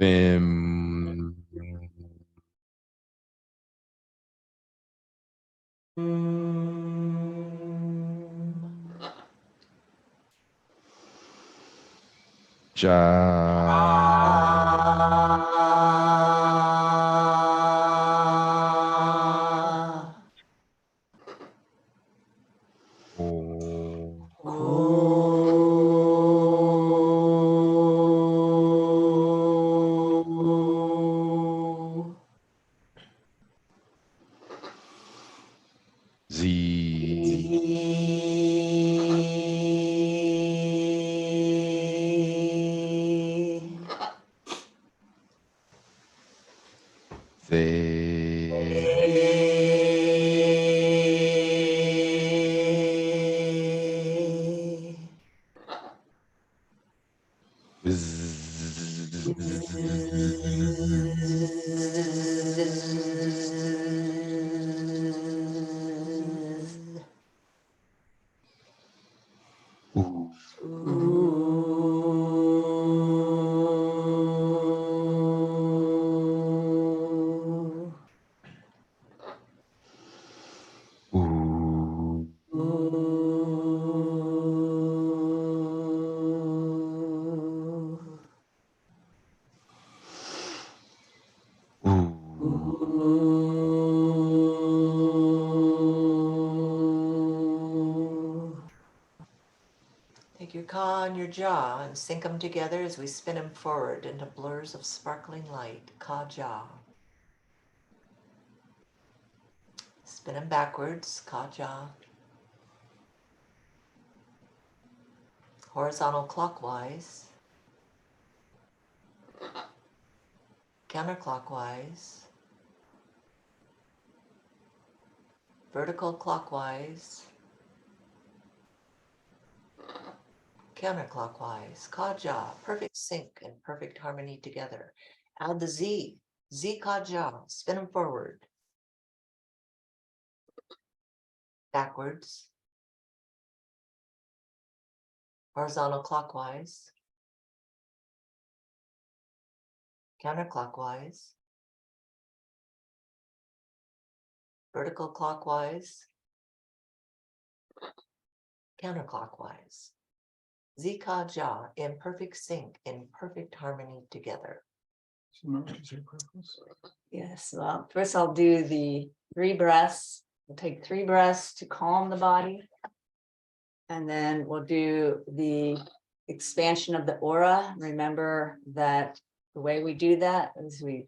Vim. Ja. Take your ka and your jaw and sync them together as we spin them forward into blurs of sparkling light. Ka jaw. Spin them backwards. Ka jaw. Horizontal clockwise. Counterclockwise. Vertical clockwise. Counterclockwise. Ka jaw. Perfect sync and perfect harmony together. Add the Z. Z ka jaw. Spin them forward. Backwards. Horizontal clockwise. Counterclockwise. Vertical clockwise. Counterclockwise. Z ka jaw in perfect sync, in perfect harmony together. Yes, well, first I'll do the 3 breaths. We'll take 3 breaths to calm the body. And then we'll do the expansion of the aura. Remember that the way we do that is we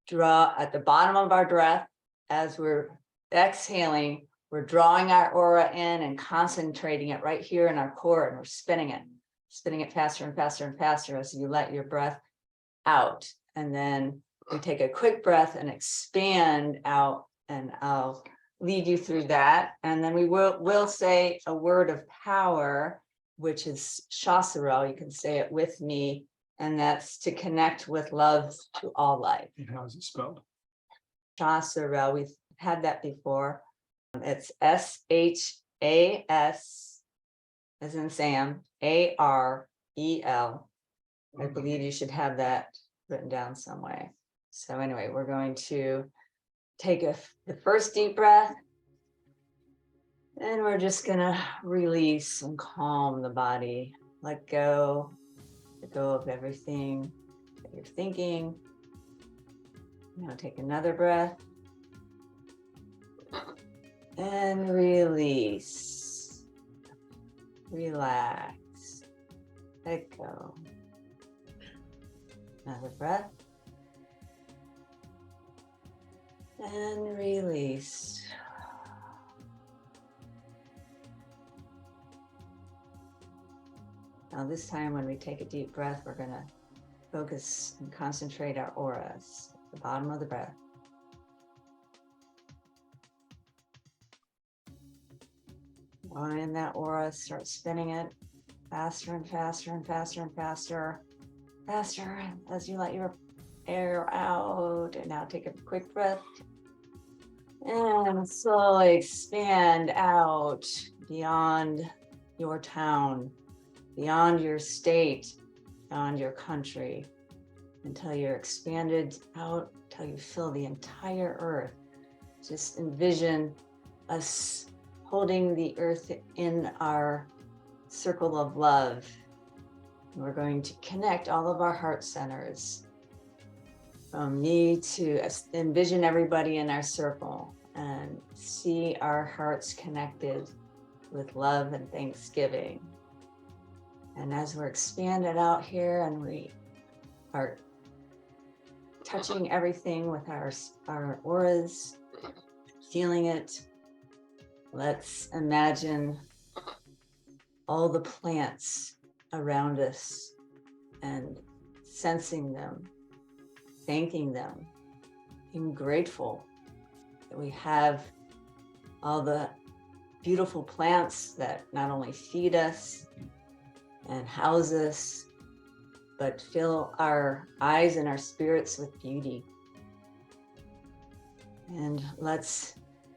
draw at the bottom of our breath as we're exhaling, we're drawing our aura in and concentrating it right here in our core, and we're spinning it faster and faster and faster as you let your breath out. And then we take a quick breath and expand out, and I'll lead you through that. And then we will say a word of power, which is Shasara. You can say it with me, and that's to connect with love to all life. And how is it spelled? Shasara, we've had that before. It's S-H-A-S, as in Sam, A-R-E-L. I believe you should have that written down some way. So anyway, we're going to take the first deep breath, and we're just gonna release and calm the body. Let go of everything that you're thinking. Now take another breath and release. Relax. Let go. Another breath. And release. Now this time when we take a deep breath, we're going to focus and concentrate our auras at the bottom of the breath. While in that aura, start spinning it faster and faster and faster and faster. Faster as you let your air out. And now take a quick breath. And slowly expand out beyond your town, beyond your state, beyond your country. until you're expanded out, till you fill the entire earth. Just envision us holding the earth in our circle of love. We're going to connect all of our heart centers. From me to envision everybody in our circle and see our hearts connected with love and thanksgiving. And as we're expanded out here and we are touching everything with our auras, feeling it, let's imagine all the plants around us and sensing them, thanking them, being grateful that we have all the beautiful plants that not only feed us and house us, but fill our eyes and our spirits with beauty. And let's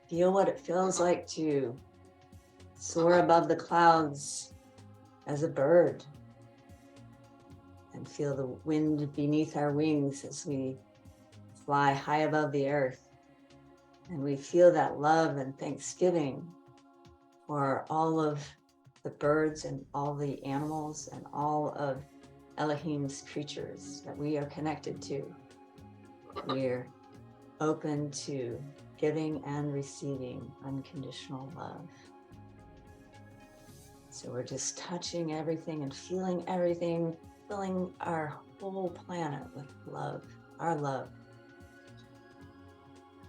feel what it feels like to soar above the clouds as a bird and feel the wind beneath our wings as we fly high above the earth. And we feel that love and thanksgiving for all of the birds and all the animals and all of Elohim's creatures that we are connected to. We're open to giving and receiving unconditional love. So we're just touching everything and feeling everything, filling our whole planet with love, our love.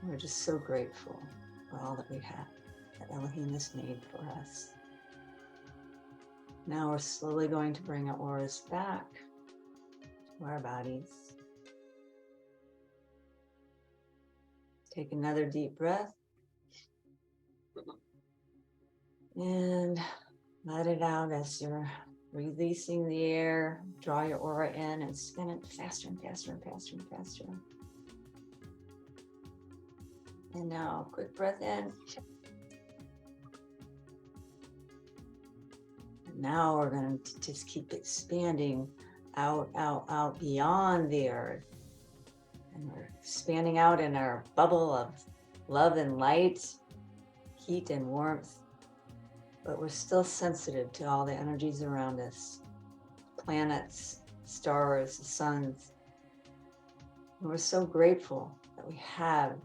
We're just so grateful for all that we have, that Elohim has made for us. Now we're slowly going to bring our auras back to our bodies. Take another deep breath. And let it out as you're releasing the air. Draw your aura in and spin it faster and faster and faster and faster. And now, quick breath in. And now we're going to just keep expanding out, out, out beyond the earth. And we're expanding out in our bubble of love and light, heat and warmth. But we're still sensitive to all the energies around us. Planets, stars, the suns. And we're so grateful that we have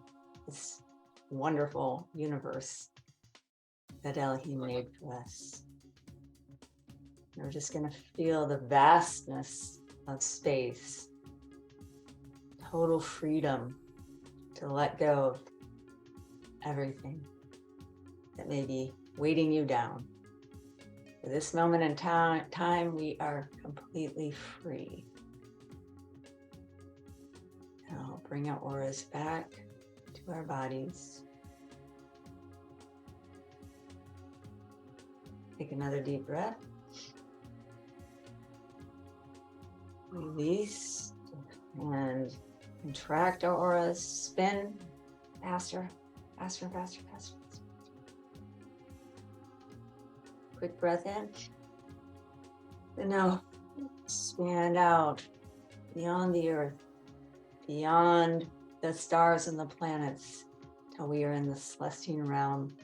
this wonderful universe that Elohim made for us. And we're just going to feel the vastness of space, total freedom to let go of everything that may be weighting you down. For this moment in time, we are completely free. Now bring our auras back to our bodies. Take another deep breath. Release and contract our auras. Spin faster, faster, faster, faster. Quick breath in. And now expand out beyond the earth, beyond the stars and the planets, till we are in the Celestine realm,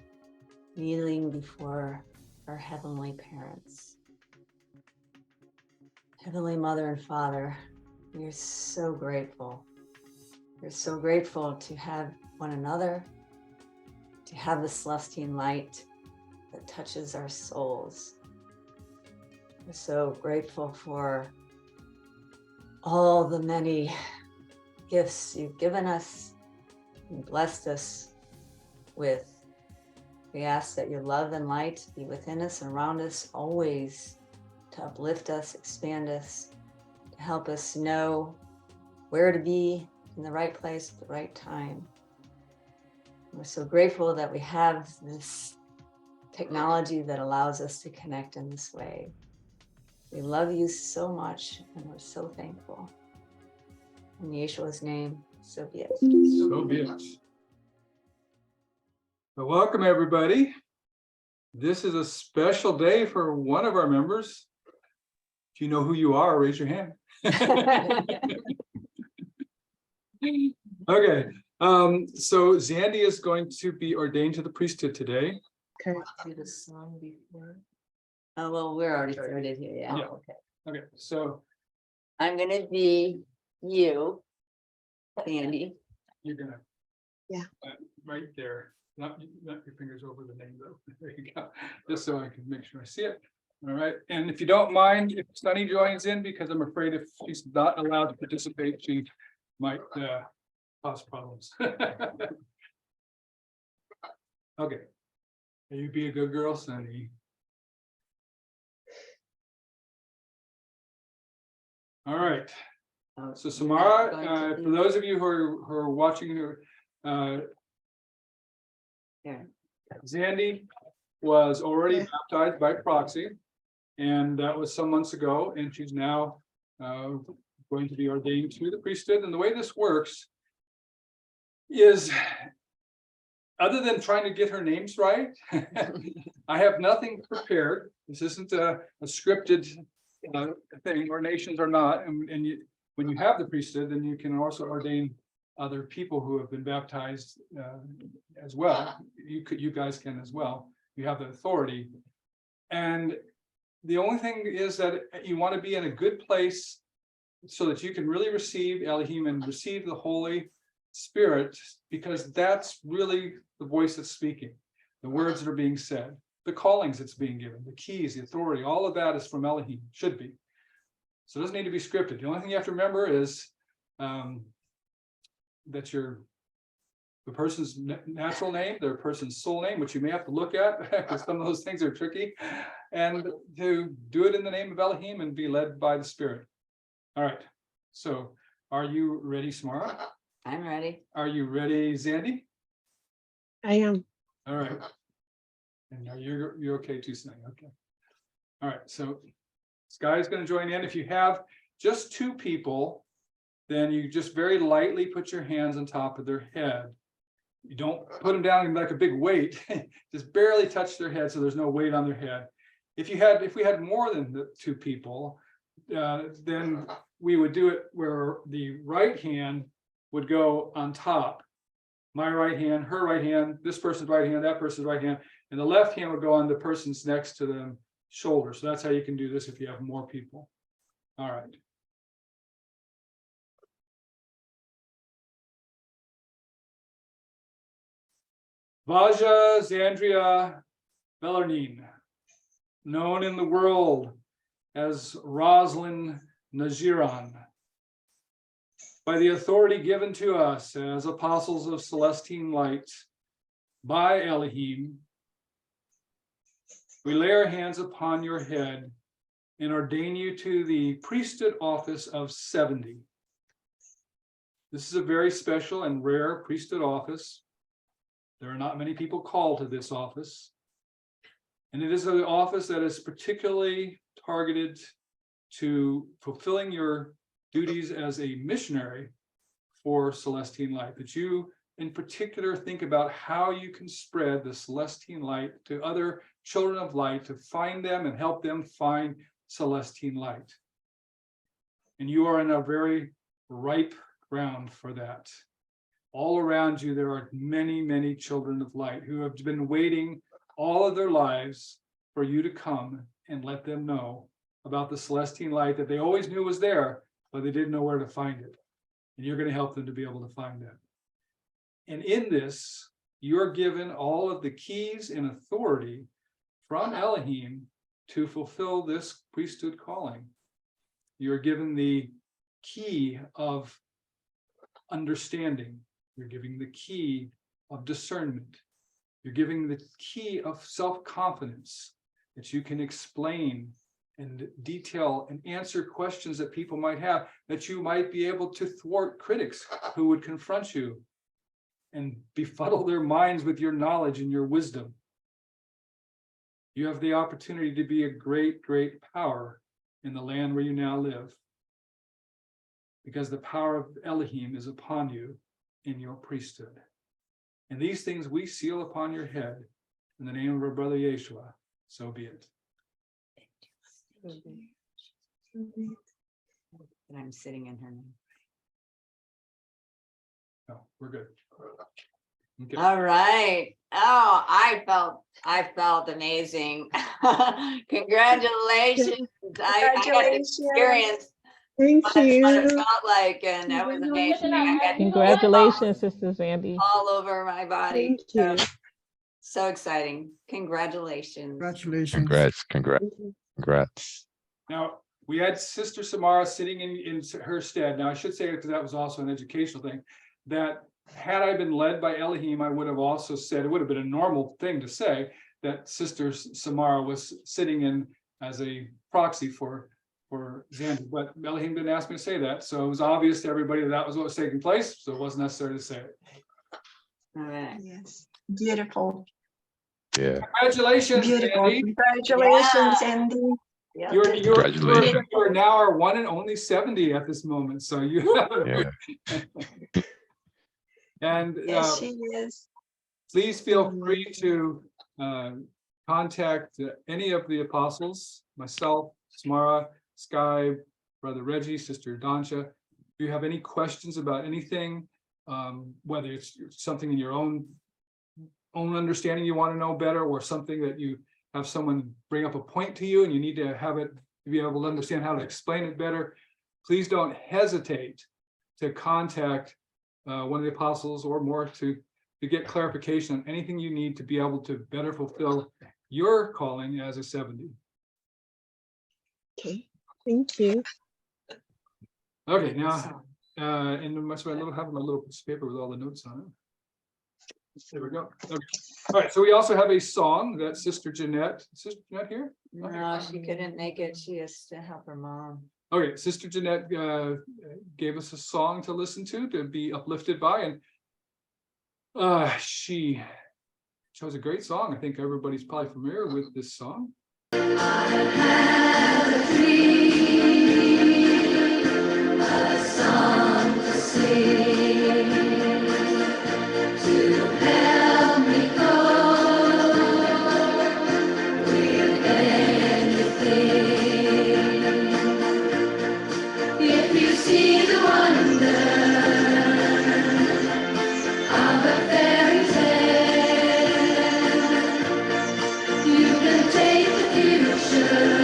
kneeling before our heavenly parents. Heavenly Mother and Father, we are so grateful. We're so grateful to have one another, to have the Celestine light that touches our souls. We're so grateful for all the many gifts you've given us and blessed us with. We ask that your love and light be within us and around us always, to uplift us, expand us, to help us know where to be in the right place at the right time. We're so grateful that we have this technology that allows us to connect in this way. We love you so much and we're so thankful. In Yeshua's name, so be it. So be it. Well, welcome everybody. This is a special day for one of our members. If you know who you are, raise your hand. Okay, so Xandria is going to be ordained to the priesthood today. Okay. Do the song before. Oh, well, we're already started here, yeah. Yeah. Oh, okay. Okay, so I'm gonna be you, Sandy. you're gonna. Yeah. Right there, not your fingers over the name though. There you go, just so I can make sure I see it. All right, and if you don't mind, if Sunny joins in, because I'm afraid if she's not allowed to participate, she might cause problems. Okay. You be a good girl, Sunny. All right. Oh, So you're not Sumara, going to for do- those of you who are watching, Here. Xandi was already Okay. baptized by proxy, and that was some months ago, and she's now going to be ordained to the priesthood. And the way this works is, other than trying to get her names right, I have nothing prepared. This isn't a scripted thing. Ordinations are not, and when you have the priesthood, then you can also ordain other people who have been baptized as well. You guys can as well. You have the authority. And the only thing is that you want to be in a good place so that you can really receive Elohim and receive the Holy Spirit, because that's really the voice that's speaking, the words that are being said, the callings that's being given, the keys, the authority, all of that is from Elohim, should be. So it doesn't need to be scripted. The only thing you have to remember is that the person's natural name, their person's soul name, which you may have to look at because some of those things are tricky, and to do it in the name of Elohim and be led by the Spirit. All right. So are you ready, Sumara? I'm ready. Are you ready, Xandi? I am. All right. And you're okay too, Snake. Okay. All right. So Skye is going to join in. If you have just two people, then you just very lightly put your hands on top of their head. You don't put them down like a big weight, just barely touch their head so there's no weight on their head. If we had more than the two people, then we would do it where the right hand would go on top. My right hand, her right hand, this person's right hand, that person's right hand, and the left hand would go on the person's next to them shoulder. So that's how you can do this if you have more people. All right. Vaja Xandria Bellarmine, known in the world as Rosalind Najiran, by the authority given to us as apostles of Celestine light by Elohim, we lay our hands upon your head and ordain you to the priesthood office of 70. This is a very special and rare priesthood office. There are not many people called to this office. And it is an office that is particularly targeted to fulfilling your duties as a missionary for Celestine light, that you in particular think about how you can spread the Celestine light to other children of light, to find them and help them find Celestine light. And you are in a very ripe ground for that. All around you, there are many, many children of light who have been waiting all of their lives for you to come and let them know about the Celestine light that they always knew was there, but they didn't know where to find it. And you're going to help them to be able to find that. And in this, you're given all of the keys and authority from Elohim to fulfill this priesthood calling. You're given the key of understanding. You're giving the key of discernment. You're giving the key of self-confidence that you can explain and detail and answer questions that people might have, that you might be able to thwart critics who would confront you and befuddle their minds with your knowledge and your wisdom. You have the opportunity to be a great, great power in the land where you now live, because the power of Elohim is upon you in your priesthood. And these things we seal upon your head in the name of our brother Yeshua. So be it. And I'm sitting in her name. No, we're good. Okay. All right. Oh, I felt amazing. Congratulations. I got to Congratulations. experience Thank what it you. felt like, and that was amazing. I got Congratulations, Sister Zandy. all over my body. Thank you. So exciting. Congratulations. Congratulations. Congrats, congrats, Thank you. congrats. Now, we had Sister Sumara sitting in her stead. Now, I should say, because that was also an educational thing, that had I been led by Elohim, I would have also said, it would have been a normal thing to say, that Sister Sumara was sitting in as a proxy for Xandria, but Elohim didn't ask me to say that, so it was obvious to everybody that was what was taking place, so it wasn't necessary to say it. All right. Yes. Beautiful. Yeah, Congratulations, Beautiful. Andy. Congratulations, Andy. Yeah. Congratulations. You are now our one and only 70 at this moment, so you yeah. and Yes, she is. please feel free to contact any of the apostles, myself, Sumara, Skye, Brother Reggie, Sister Dansha. If you have any questions about anything, whether it's something in your own understanding you want to know better, or something that you have someone bring up a point to you and you need to have it to be able to understand how to explain it better, please don't hesitate to contact one of the apostles or more to get clarification on anything you need to be able to better fulfill your calling as a 70. Okay. Thank you. Okay, now and I have my little piece of paper with all the notes on it. There we go. Okay. All right, so we also have a song that Sister Jeanette here? No, she couldn't make it. She has to help her mom. Okay, Sister Jeanette gave us a song to listen to be uplifted by, and she chose a great song. I think everybody's probably familiar with this song. If you see the wonder of a fairy tale, you can take the future,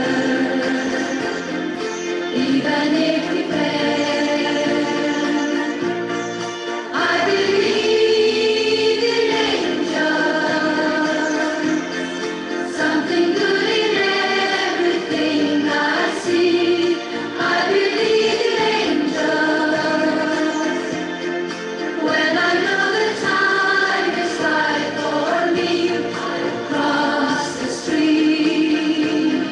even if you fail. I believe in angels, something good in everything I see. I believe in angels when I know the time is right for me. I'll cross the street.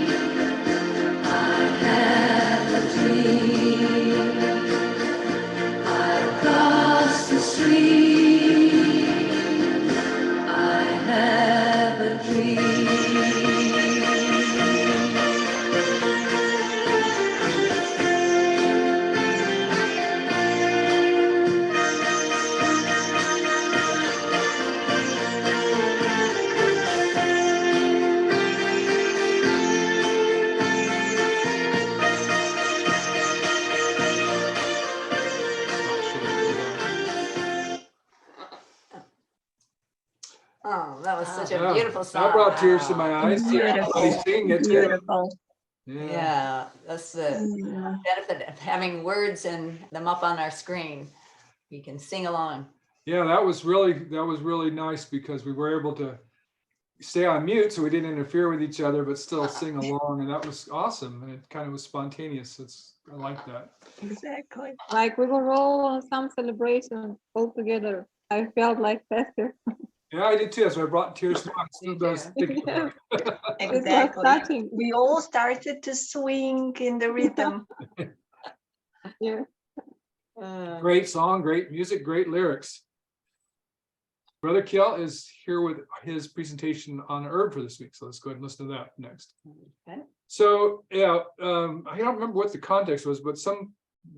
I have a dream. I'll cross the street. I have a dream. Oh, that was such a Yeah, beautiful song. that brought tears to my eyes. Beautiful. Everybody singing it too. Beautiful. Yeah, that's the Yeah. benefit of having words and them up on our screen. You can sing along. Yeah, that was really nice because we were able to stay on mute so we didn't interfere with each other, but still sing along, and that was awesome. And it kind of was spontaneous. I like that. Exactly. Like we were all on some celebration all together. I felt like Pastor. Yeah, I did too. So I brought tears to my eyes. Still Me does too. thinking about it. It was Exactly. touching. We all started to swing in the rhythm. Yeah. Great song, great music, great lyrics. Brother Keyl is here with his presentation on herb for this week. So let's go ahead and listen to that next. Okay. So yeah, I don't remember what the context was, but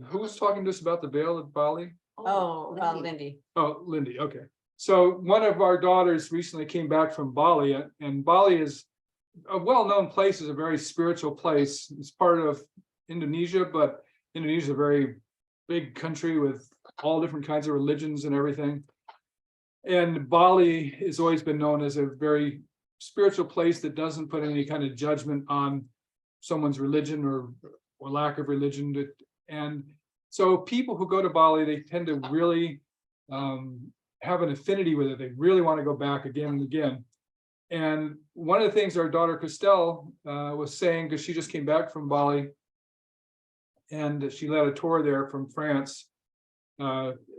who was talking to us about the veil of Bali? Oh, Lindy. Oh, Lindy, okay. So one of our daughters recently came back from Bali, and Bali is a well-known place, is a very spiritual place. It's part of Indonesia, but Indonesia is a very big country with all different kinds of religions and everything. And Bali has always been known as a very spiritual place that doesn't put any kind of judgment on someone's religion or lack of religion. And so people who go to Bali, they tend to really have an affinity with it. They really want to go back again and again. And one of the things our daughter Christelle was saying, because she just came back from Bali and she led a tour there from France.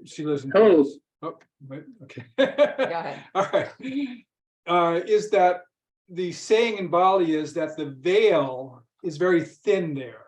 She lives in France. Oh, wait, okay. Go ahead. All right. Is that the saying in Bali is that the veil is very thin there.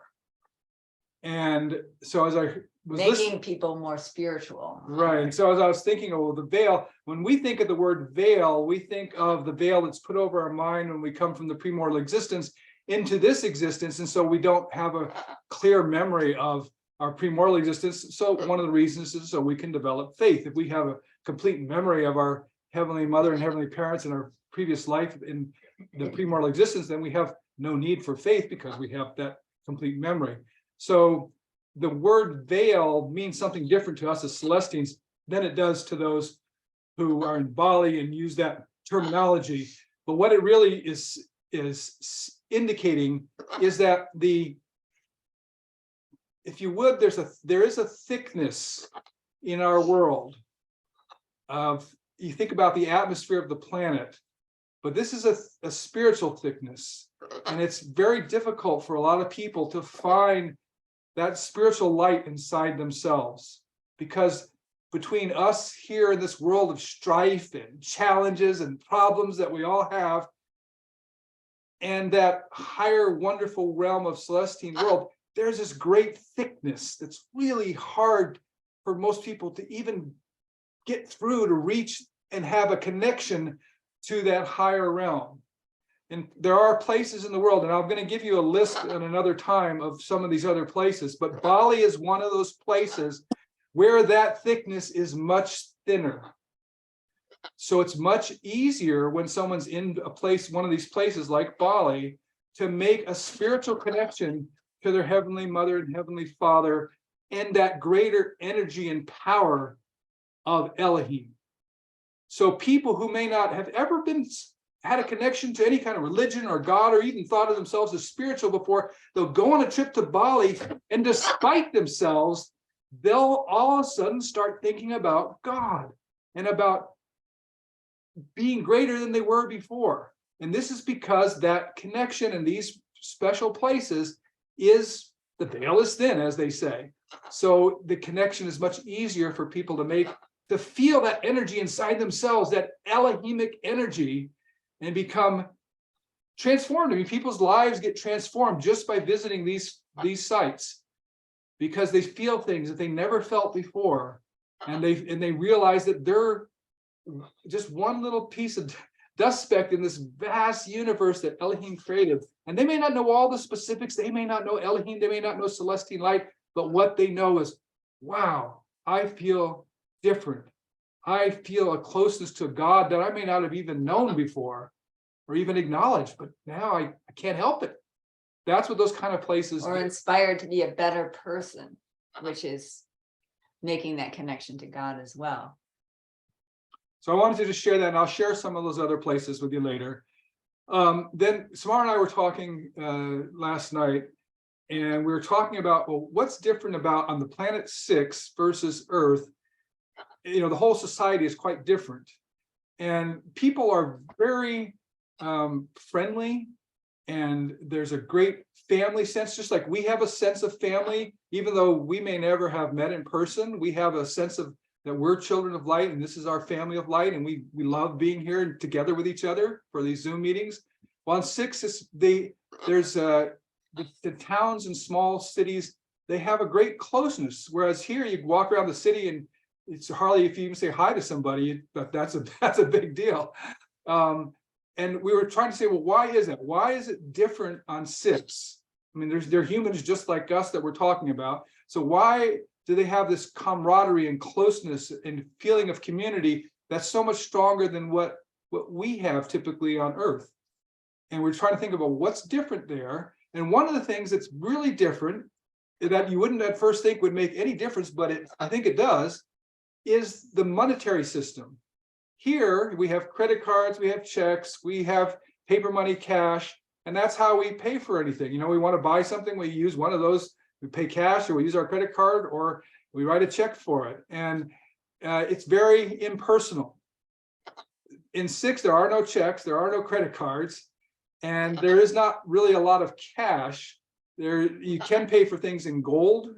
And so as I was Making listening, people more spiritual. right. So as I was thinking, oh, the veil, when we think of the word veil, we think of the veil that's put over our mind when we come from the premortal existence into this existence. And so we don't have a clear memory of our premortal existence. So one of the reasons is so we can develop faith. If we have a complete memory of our Heavenly Mother and Heavenly Parents in our previous life in the premortal existence, then we have no need for faith because we have that complete memory. So the word veil means something different to us as Celestines than it does to those who are in Bali and use that terminology. But what it really is indicating is that if you would, there is a thickness in our world of, you think about the atmosphere of the planet, but this is a spiritual thickness, and it's very difficult for a lot of people to find that spiritual light inside themselves, because between us here in this world of strife and challenges and problems that we all have, and that higher wonderful realm of Celestine world, there's this great thickness that's really hard for most people to even get through, to reach and have a connection to that higher realm. And there are places in the world, and I'm going to give you a list at another time of some of these other places, but Bali is one of those places where that thickness is much thinner. So it's much easier when someone's in a place, one of these places like Bali, to make a spiritual connection to their Heavenly Mother and Heavenly Father and that greater energy and power of Elohim. So people who may not have ever had a connection to any kind of religion or God, or even thought of themselves as spiritual before, they'll go on a trip to Bali, and despite themselves, they'll all of a sudden start thinking about God and about being greater than they were before. And this is because that connection in these special places is, the veil is thin, as they say. So the connection is much easier for people to make, to feel that energy inside themselves, that Elohimic energy, and become transformed. I mean, people's lives get transformed just by visiting these sites, because they feel things that they never felt before, and they realize that they're just one little piece of dust speck in this vast universe that Elohim created. And they may not know all the specifics, they may not know Elohim, they may not know Celestine light, but what they know is, wow, I feel different. I feel a closeness to God that I may not have even known before or even acknowledged, but now I can't help it. That's what those kind of places Or do. inspired to be a better person, which is making that connection to God as well. So I wanted to just share that, and I'll share some of those other places with you later. Then Sumara and I were talking last night, and we were talking about, well, what's different about on the planet 6 versus Earth? You know, the whole society is quite different, and people are very friendly, and there's a great family sense, just like we have a sense of family, even though we may never have met in person. We have a sense of that we're children of light, and this is our family of light, and we love being here together with each other for these Zoom meetings. Well, on 6, there's the towns and small cities, they have a great closeness, whereas here you walk around the city and it's hardly, if you even say hi to somebody, that's a big deal. And we were trying to say, well, why is that? Why is it different on 6? I mean, they're humans just like us that we're talking about. So why do they have this camaraderie and closeness and feeling of community that's so much stronger than what we have typically on Earth? And we're trying to think about what's different there. And one of the things that's really different that you wouldn't at first think would make any difference, but I think it does, is the monetary system. Here, we have credit cards, we have checks, we have paper money, cash, and that's how we pay for anything. You know, we want to buy something, we use one of those, we pay cash, or we use our credit card, or we write a check for it. And it's very impersonal. In 6, there are no checks, there are no credit cards, and there is not really a lot of cash. You can pay for things in gold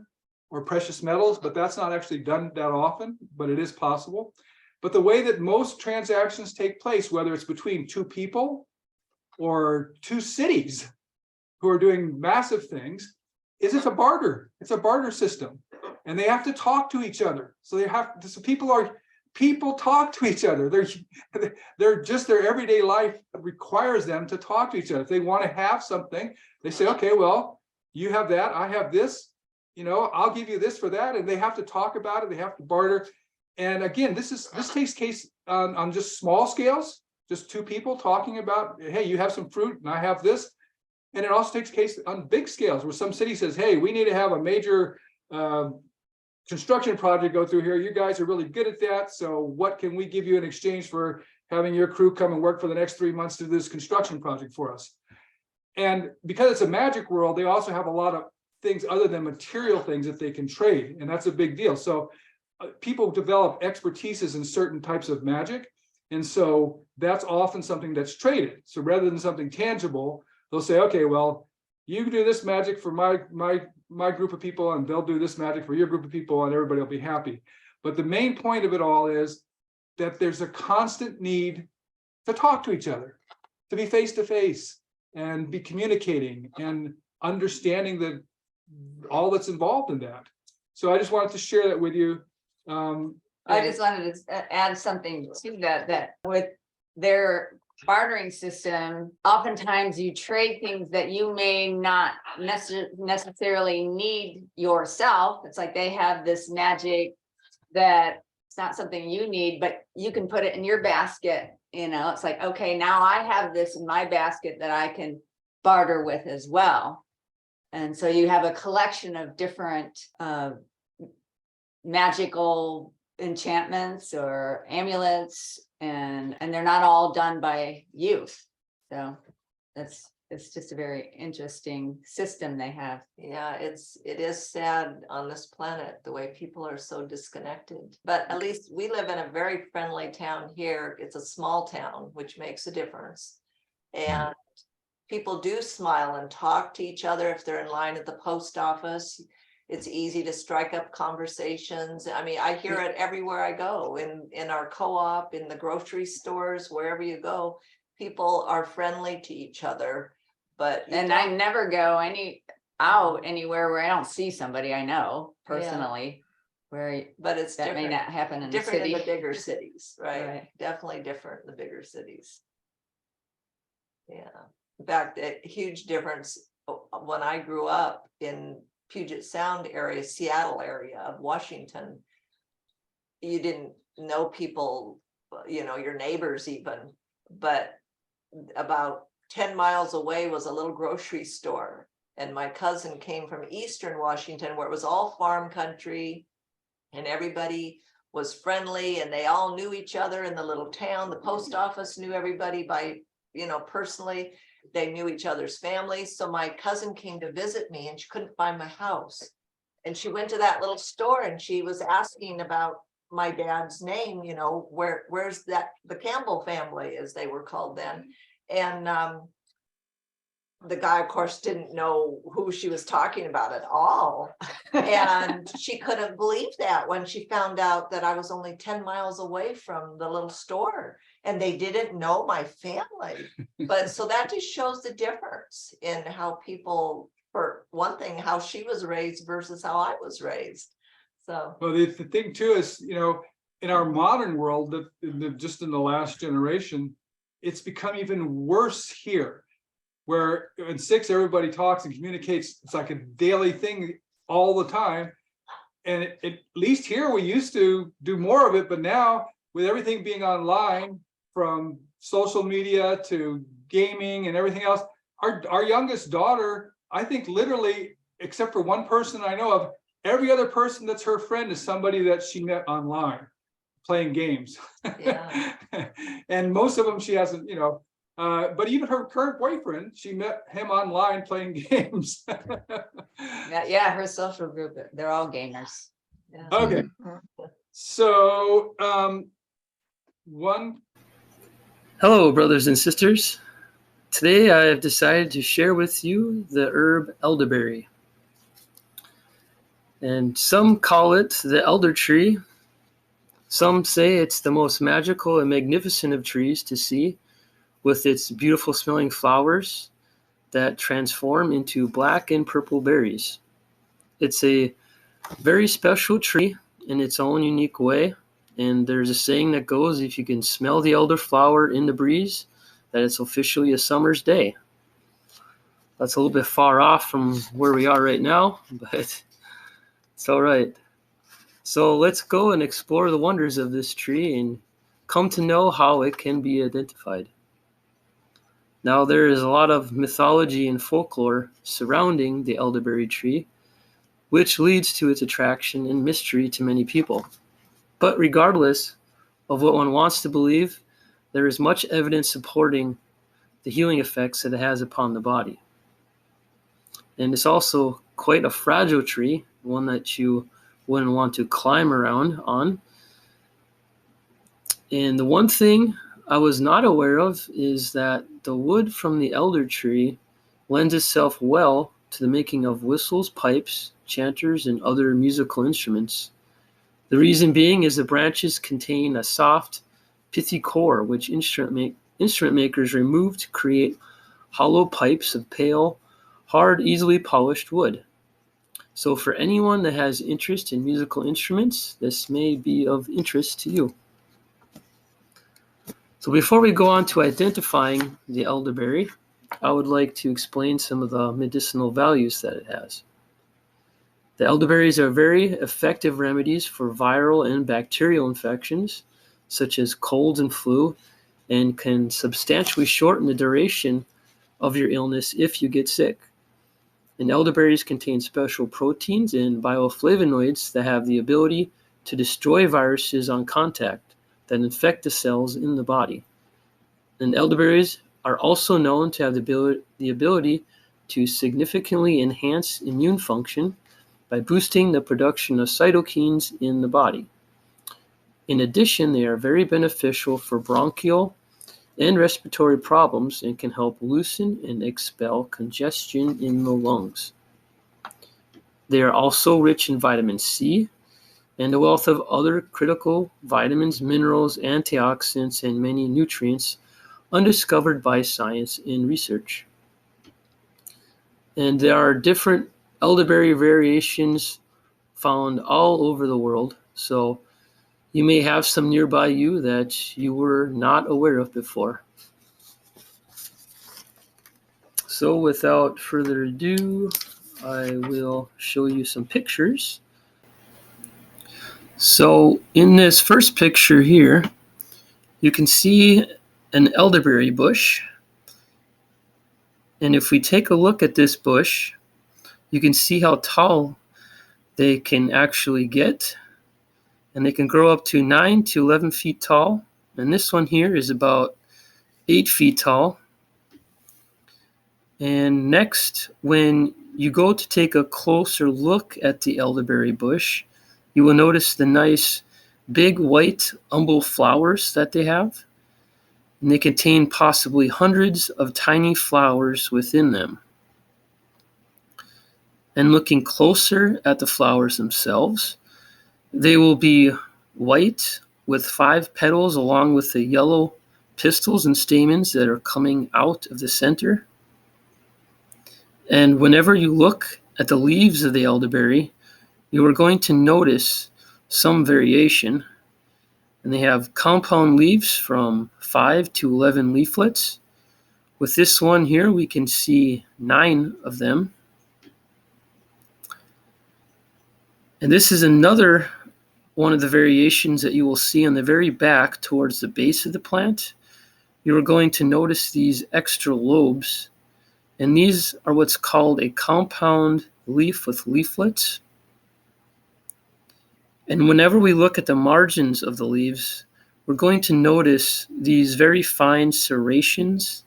or precious metals, but that's not actually done that often, but it is possible. But the way that most transactions take place, whether it's between 2 people or 2 cities who are doing massive things, is it's a barter. It's a barter system, and they have to talk to each other. So they have to, so people talk to each other. They're just, their everyday life requires them to talk to each other. If they want to have something, they say, okay, well, you have that, I have this, you know, I'll give you this for that. And they have to talk about it. They have to barter. And again, this takes place on just small scales, just 2 people talking about, hey, you have some fruit and I have this. And it also takes place on big scales where some city says, hey, we need to have a major construction project go through here. You guys are really good at that. So what can we give you in exchange for having your crew come and work for the next 3 months to do this construction project for us? And because it's a magic world, they also have a lot of things other than material things that they can trade. And that's a big deal. So people develop expertises in certain types of magic. And so that's often something that's traded. So rather than something tangible, they'll say, okay, well, you can do this magic for my group of people, and they'll do this magic for your group of people, and everybody will be happy. But the main point of it all is that there's a constant need to talk to each other, to be face to face and be communicating and understanding that all that's involved in that. So I just wanted to share that with you. I just wanted to add something to that with their bartering system, oftentimes you trade things that you may not necessarily need yourself. It's like they have this magic that it's not something you need, but you can put it in your basket. You know, it's like, okay, now I have this in my basket that I can barter with as well. And so you have a collection of different magical enchantments or amulets, and they're not all done by youth. So it's just a very interesting system they have. Yeah, it is sad on this planet, the way people are so disconnected. But at least we live in a very friendly town here. It's a small town, which makes a difference. And people do smile and talk to each other if they're in line at the post office. It's easy to strike up conversations. I mean, I hear it everywhere I go, in our co-op, in the grocery stores, wherever you go, people are friendly to each other. But I never go anywhere where I don't see somebody I know personally. But it's that may not happen in the different city. in the bigger cities, right? Right. Definitely different in the bigger cities. Yeah, in fact, a huge difference when I grew up in Puget Sound area, Seattle area of Washington. You didn't know people, you know, your neighbors even, but about 10 miles away was a little grocery store. And my cousin came from Eastern Washington, where it was all farm country and everybody was friendly and they all knew each other in the little town. The post office knew everybody by, you know, personally. They knew each other's families. So my cousin came to visit me and she couldn't find my house. And she went to that little store and she was asking about my dad's name, you know, where's that, the Campbell family, as they were called then. And the guy, of course, didn't know who she was talking about at all. And she couldn't believe that when she found out that I was only 10 miles away from the little store and they didn't know my family. But so that just shows the difference in how people, for one thing, how she was raised versus how I was raised. So, well, the thing too is, you know, in our modern world, just in the last generation, it's become even worse here, where in 6 everybody talks and communicates. It's like a daily thing all the time. And at least here we used to do more of it, but now with everything being online, from social media to gaming and everything else, our youngest daughter, I think literally except for one person I know of, every other person that's her friend is somebody that she met online playing games. Yeah. And most of them she hasn't, but even her current boyfriend, she met him online playing games. Yeah, her social group, they're all gamers. Yeah. Okay, so one. Hello, brothers and sisters. Today I have decided to share with you the herb elderberry. And some call it the elder tree. Some say it's the most magical and magnificent of trees to see, with its beautiful smelling flowers that transform into black and purple berries. It's a very special tree in its own unique way. And there's a saying that goes, if you can smell the elderflower in the breeze, that it's officially a summer's day. That's a little bit far off from where we are right now, but it's all right. So let's go and explore the wonders of this tree and come to know how it can be identified. Now, there is a lot of mythology and folklore surrounding the elderberry tree, which leads to its attraction and mystery to many people. But regardless of what one wants to believe, there is much evidence supporting the healing effects that it has upon the body. And it's also quite a fragile tree, one that you wouldn't want to climb around on. And the one thing I was not aware of is that the wood from the elder tree lends itself well to the making of whistles, pipes, chanters, and other musical instruments. The reason being is the branches contain a soft, pithy core, which instrument makers remove to create hollow pipes of pale, hard, easily polished wood. So for anyone that has interest in musical instruments, this may be of interest to you. So before we go on to identifying the elderberry, I would like to explain some of the medicinal values that it has. The elderberries are very effective remedies for viral and bacterial infections, such as colds and flu, and can substantially shorten the duration of your illness if you get sick. And elderberries contain special proteins and bioflavonoids that have the ability to destroy viruses on contact that infect the cells in the body. And elderberries are also known to have the ability to significantly enhance immune function by boosting the production of cytokines in the body. In addition, they are very beneficial for bronchial and respiratory problems and can help loosen and expel congestion in the lungs. They are also rich in vitamin C and a wealth of other critical vitamins, minerals, antioxidants, and many nutrients undiscovered by science and research. And there are different elderberry variations found all over the world, so you may have some nearby you that you were not aware of before. So without further ado, I will show you some pictures. So in this first picture here, you can see an elderberry bush. And if we take a look at this bush, you can see how tall they can actually get. And they can grow up to 9 to 11 feet tall. And this one here is about 8 feet tall. And next, when you go to take a closer look at the elderberry bush, you will notice the nice big white umbel flowers that they have. And they contain possibly hundreds of tiny flowers within them. And looking closer at the flowers themselves, they will be white with 5 petals along with the yellow pistils and stamens that are coming out of the center. And whenever you look at the leaves of the elderberry, you are going to notice some variation. And they have compound leaves from 5 to 11 leaflets. With this one here, we can see 9 of them. And this is another one of the variations that you will see on the very back towards the base of the plant. You are going to notice these extra lobes, and these are what's called a compound leaf with leaflets. And whenever we look at the margins of the leaves, we're going to notice these very fine serrations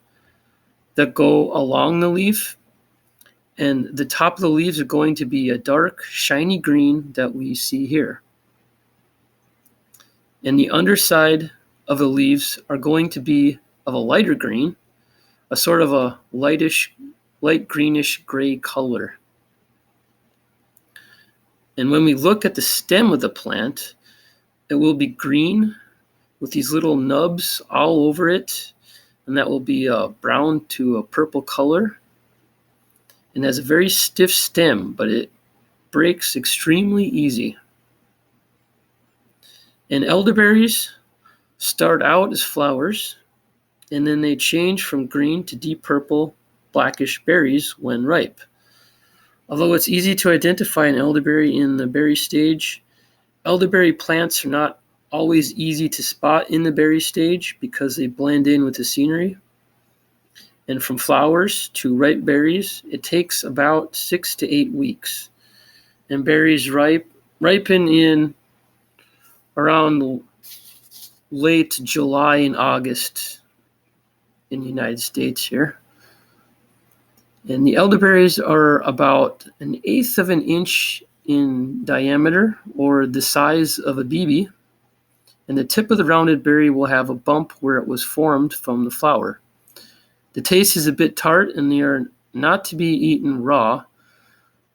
that go along the leaf. And the top of the leaves are going to be a dark, shiny green that we see here. And the underside of the leaves are going to be of a lighter green, a sort of a light greenish gray color. And when we look at the stem of the plant, it will be green with these little nubs all over it, and that will be a brown to a purple color, and has a very stiff stem, but it breaks extremely easy. And elderberries start out as flowers, and then they change from green to deep purple, blackish berries when ripe. Although it's easy to identify an elderberry in the berry stage, elderberry plants are not always easy to spot in the berry stage because they blend in with the scenery. And from flowers to ripe berries, it takes about 6 to 8 weeks. And berries ripen in around late July and August in the United States here. And the elderberries are about 1/8 of an inch in diameter, or the size of a BB. And the tip of the rounded berry will have a bump where it was formed from the flower. The taste is a bit tart, and they are not to be eaten raw,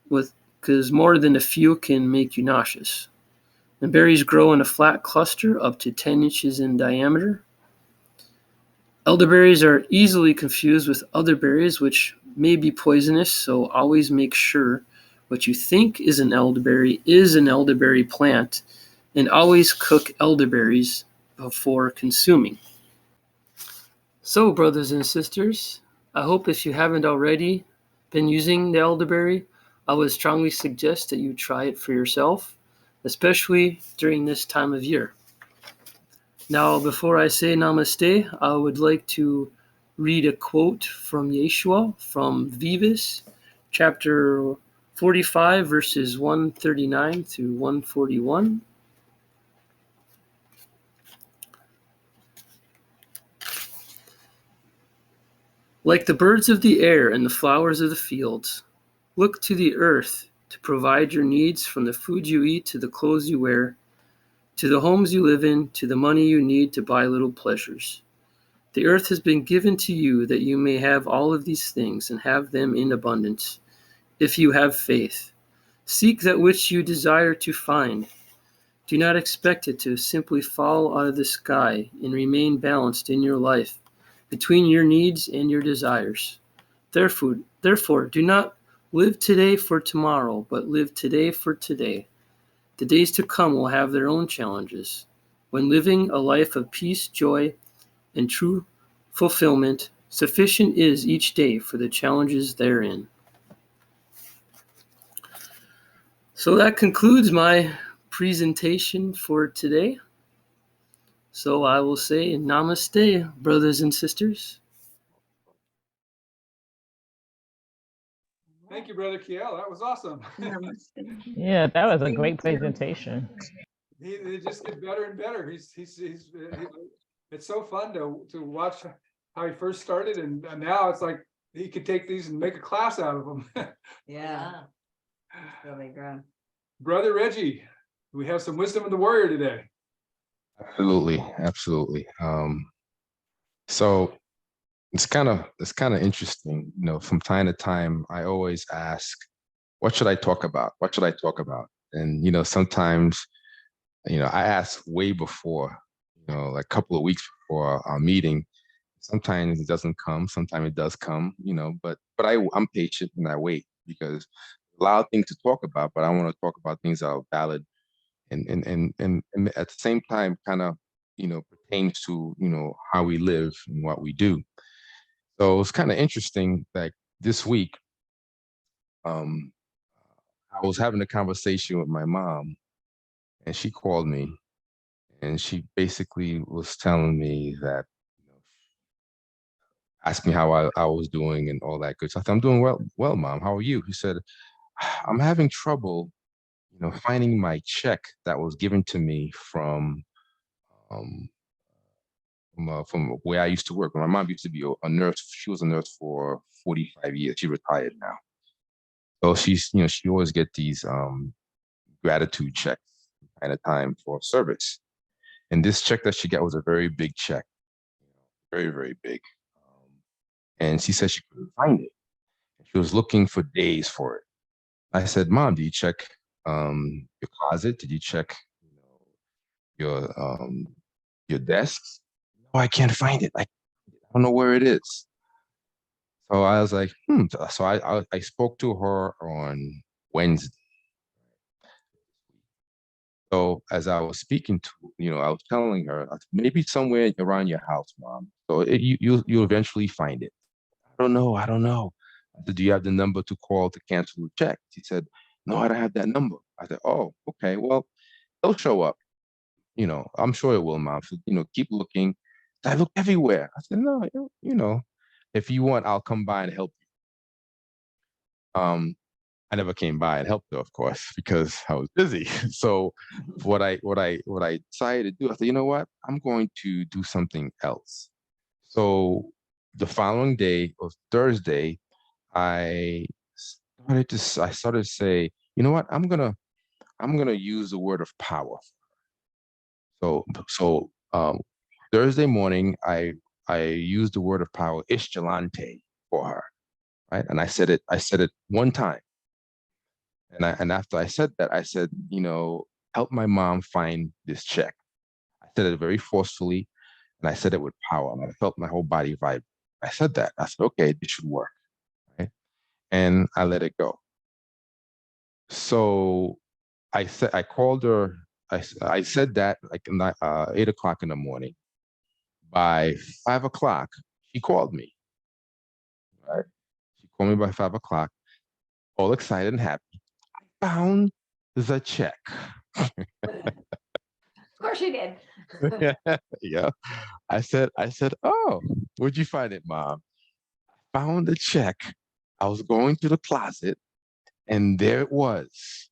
because more than a few can make you nauseous. The berries grow in a flat cluster up to 10 inches in diameter. Elderberries are easily confused with other berries, which may be poisonous, so always make sure what you think is an elderberry plant, and always cook elderberries before consuming. So, brothers and sisters, I hope if you haven't already been using the elderberry, I would strongly suggest that you try it for yourself, especially during this time of year. Now, before I say namaste, I would like to read a quote from Yeshua from Vivis, chapter 45, verses 139 through 141. Like the birds of the air and the flowers of the fields, look to the earth to provide your needs, from the food you eat to the clothes you wear, to the homes you live in, to the money you need to buy little pleasures. The earth has been given to you that you may have all of these things and have them in abundance, if you have faith. Seek that which you desire to find. Do not expect it to simply fall out of the sky and remain balanced in your life between your needs and your desires. Therefore, do not live today for tomorrow, but live today for today. The days to come will have their own challenges. When living a life of peace, joy, and true fulfillment, sufficient is each day for the challenges therein. So that concludes my presentation for today. So I will say namaste, brothers and sisters. Thank you, Brother Keyl. That was awesome. Namaste. Yeah, that was a Thank great you. presentation. They just get better and better. It's so fun to watch how he first started, and now it's like he could take these and make a class out of them. Yeah, really grown. Brother Reggie, we have some wisdom of the warrior today. Absolutely. So it's kind of interesting, from time to time, I always ask, what should I talk about? What should I talk about? And, sometimes, I ask way before, like a couple of weeks before our meeting. Sometimes it doesn't come, sometimes it does come, but I'm patient and I wait, because a lot of things to talk about, but I want to talk about things that are valid and at the same time kind of, pertains to, how we live and what we do. So it's kind of interesting that this week, I was having a conversation with my mom, and she called me, and she basically was telling me that, asked me how I was doing and all that good stuff. I'm doing well, Mom. How are you? He said, I'm having trouble, finding my check that was given to me um, from where I used to work. My mom used to be a nurse. She was a nurse for 45 years. She retired now. So she always get these gratitude checks kind of time for service. And this check that she got was a very big check, very, very big. And she said she couldn't find it. She was looking for days for it. I said, Mom, did you check your closet? Did you check your desks? No, I can't find it. I don't know where it is. So I was like, So I spoke to her on Wednesday. So as I was speaking to, I was telling her maybe somewhere around your house, Mom. So you'll eventually find it. I don't know. I said, do you have the number to call to cancel the check? She said, no, I don't have that number. I said, oh, okay, well, it'll show up. I'm sure it will, Mom. So, keep looking. I look everywhere. I said, no, if you want, I'll come by and help you. I never came by and helped her, of course, because I was busy. So what I decided to do, I said, you know what? I'm going to do something else. So the following day, or Thursday, I started to say, you know what? I'm gonna use the word of power. So Thursday morning, I used the word of power, Ishjalante, for her, right? And I said it one time. And after I said that, I said, help my mom find this check. I said it very forcefully, and I said it with power. And I felt my whole body vibrate. I said that. I said, okay, this should work, right? And I let it go. So I called her. I said that like 8 o'clock in the morning. By 5 o'clock, she called me. Right? She called me by 5 o'clock, all excited and happy. I found the check. Of course you did. Yeah. I said, oh, where'd you find it, Mom? I found the check. I was going to the closet, and there it was.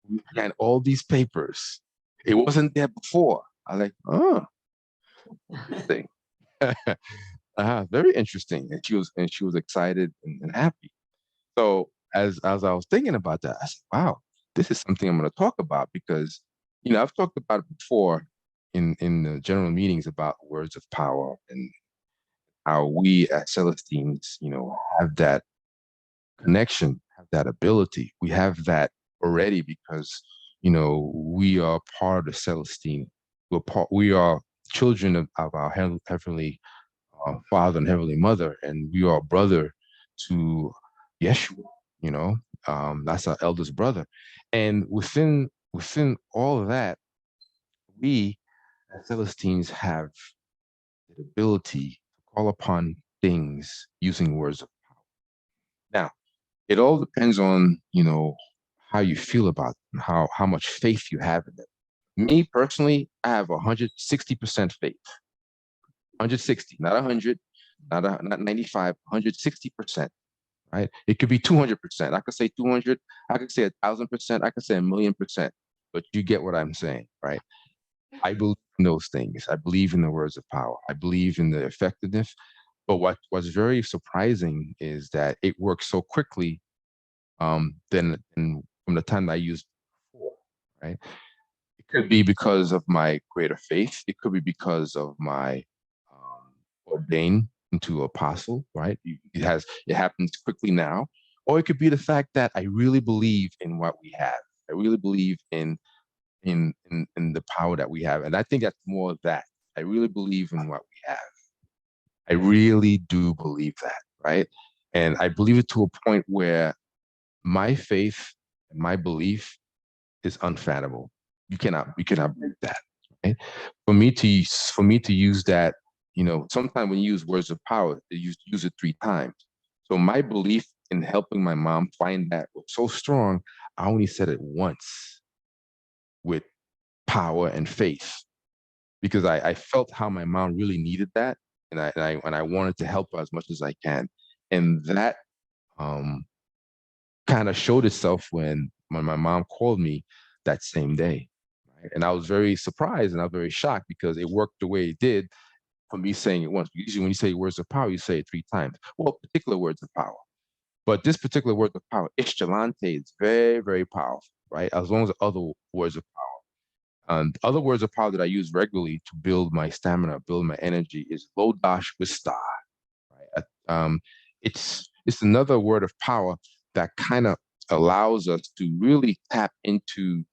We had all these papers. It wasn't there before. I was like, oh, interesting. Very interesting. And she was excited and happy. So as I was thinking about that, I said, wow, this is something I'm going to talk about because, I've talked about it before in the general meetings about words of power and how we as Celestines, have that connection, have that ability. We have that already because, we are part of the Celestine. We are children of our heavenly Father and Heavenly Mother, and we are brother to Yeshua. That's our eldest brother, and within all of that, we as Celestines have the ability to call upon things using words of power. Now, it all depends on how you feel about them, how much faith you have in them. Me personally, I have 160% faith. 160, not 100, not 95, 160%. Right? It could be 200%. I could say 200. I could say 1,000%. I could say 1,000,000%. But you get what I'm saying, right? I believe in those things. I believe in the words of power. I believe in the effectiveness. But what's very surprising is that it works so quickly. Then from the time that I used before, right? It could be because of my greater faith. It could be because of my ordained into apostle, right? It happens quickly now, or it could be the fact that I really believe in what we have. I really believe in the power that we have, and I think that's more of that. I really believe in what we have. I really do believe that, right? And I believe it to a point where my faith and my belief is unfathomable. You cannot break that, right? For me to use that, sometimes when you use words of power, you use it 3 times. So my belief in helping my mom find that was so strong, I only said it once with power and faith because I felt how my mom really needed that, and I wanted to help her as much as I can, and that kind of showed itself when my mom called me that same day. Right? And I was very surprised and I was very shocked because it worked the way it did for me saying it once. Usually when you say words of power, you say it 3 times. Well, particular words of power. But this particular word of power, Ishtalante, is very, very powerful, right? As long as the other words of power. And other words of power that I use regularly to build my stamina, build my energy is Lodash Vista. Right? It's another word of power that kind of allows us to really tap into,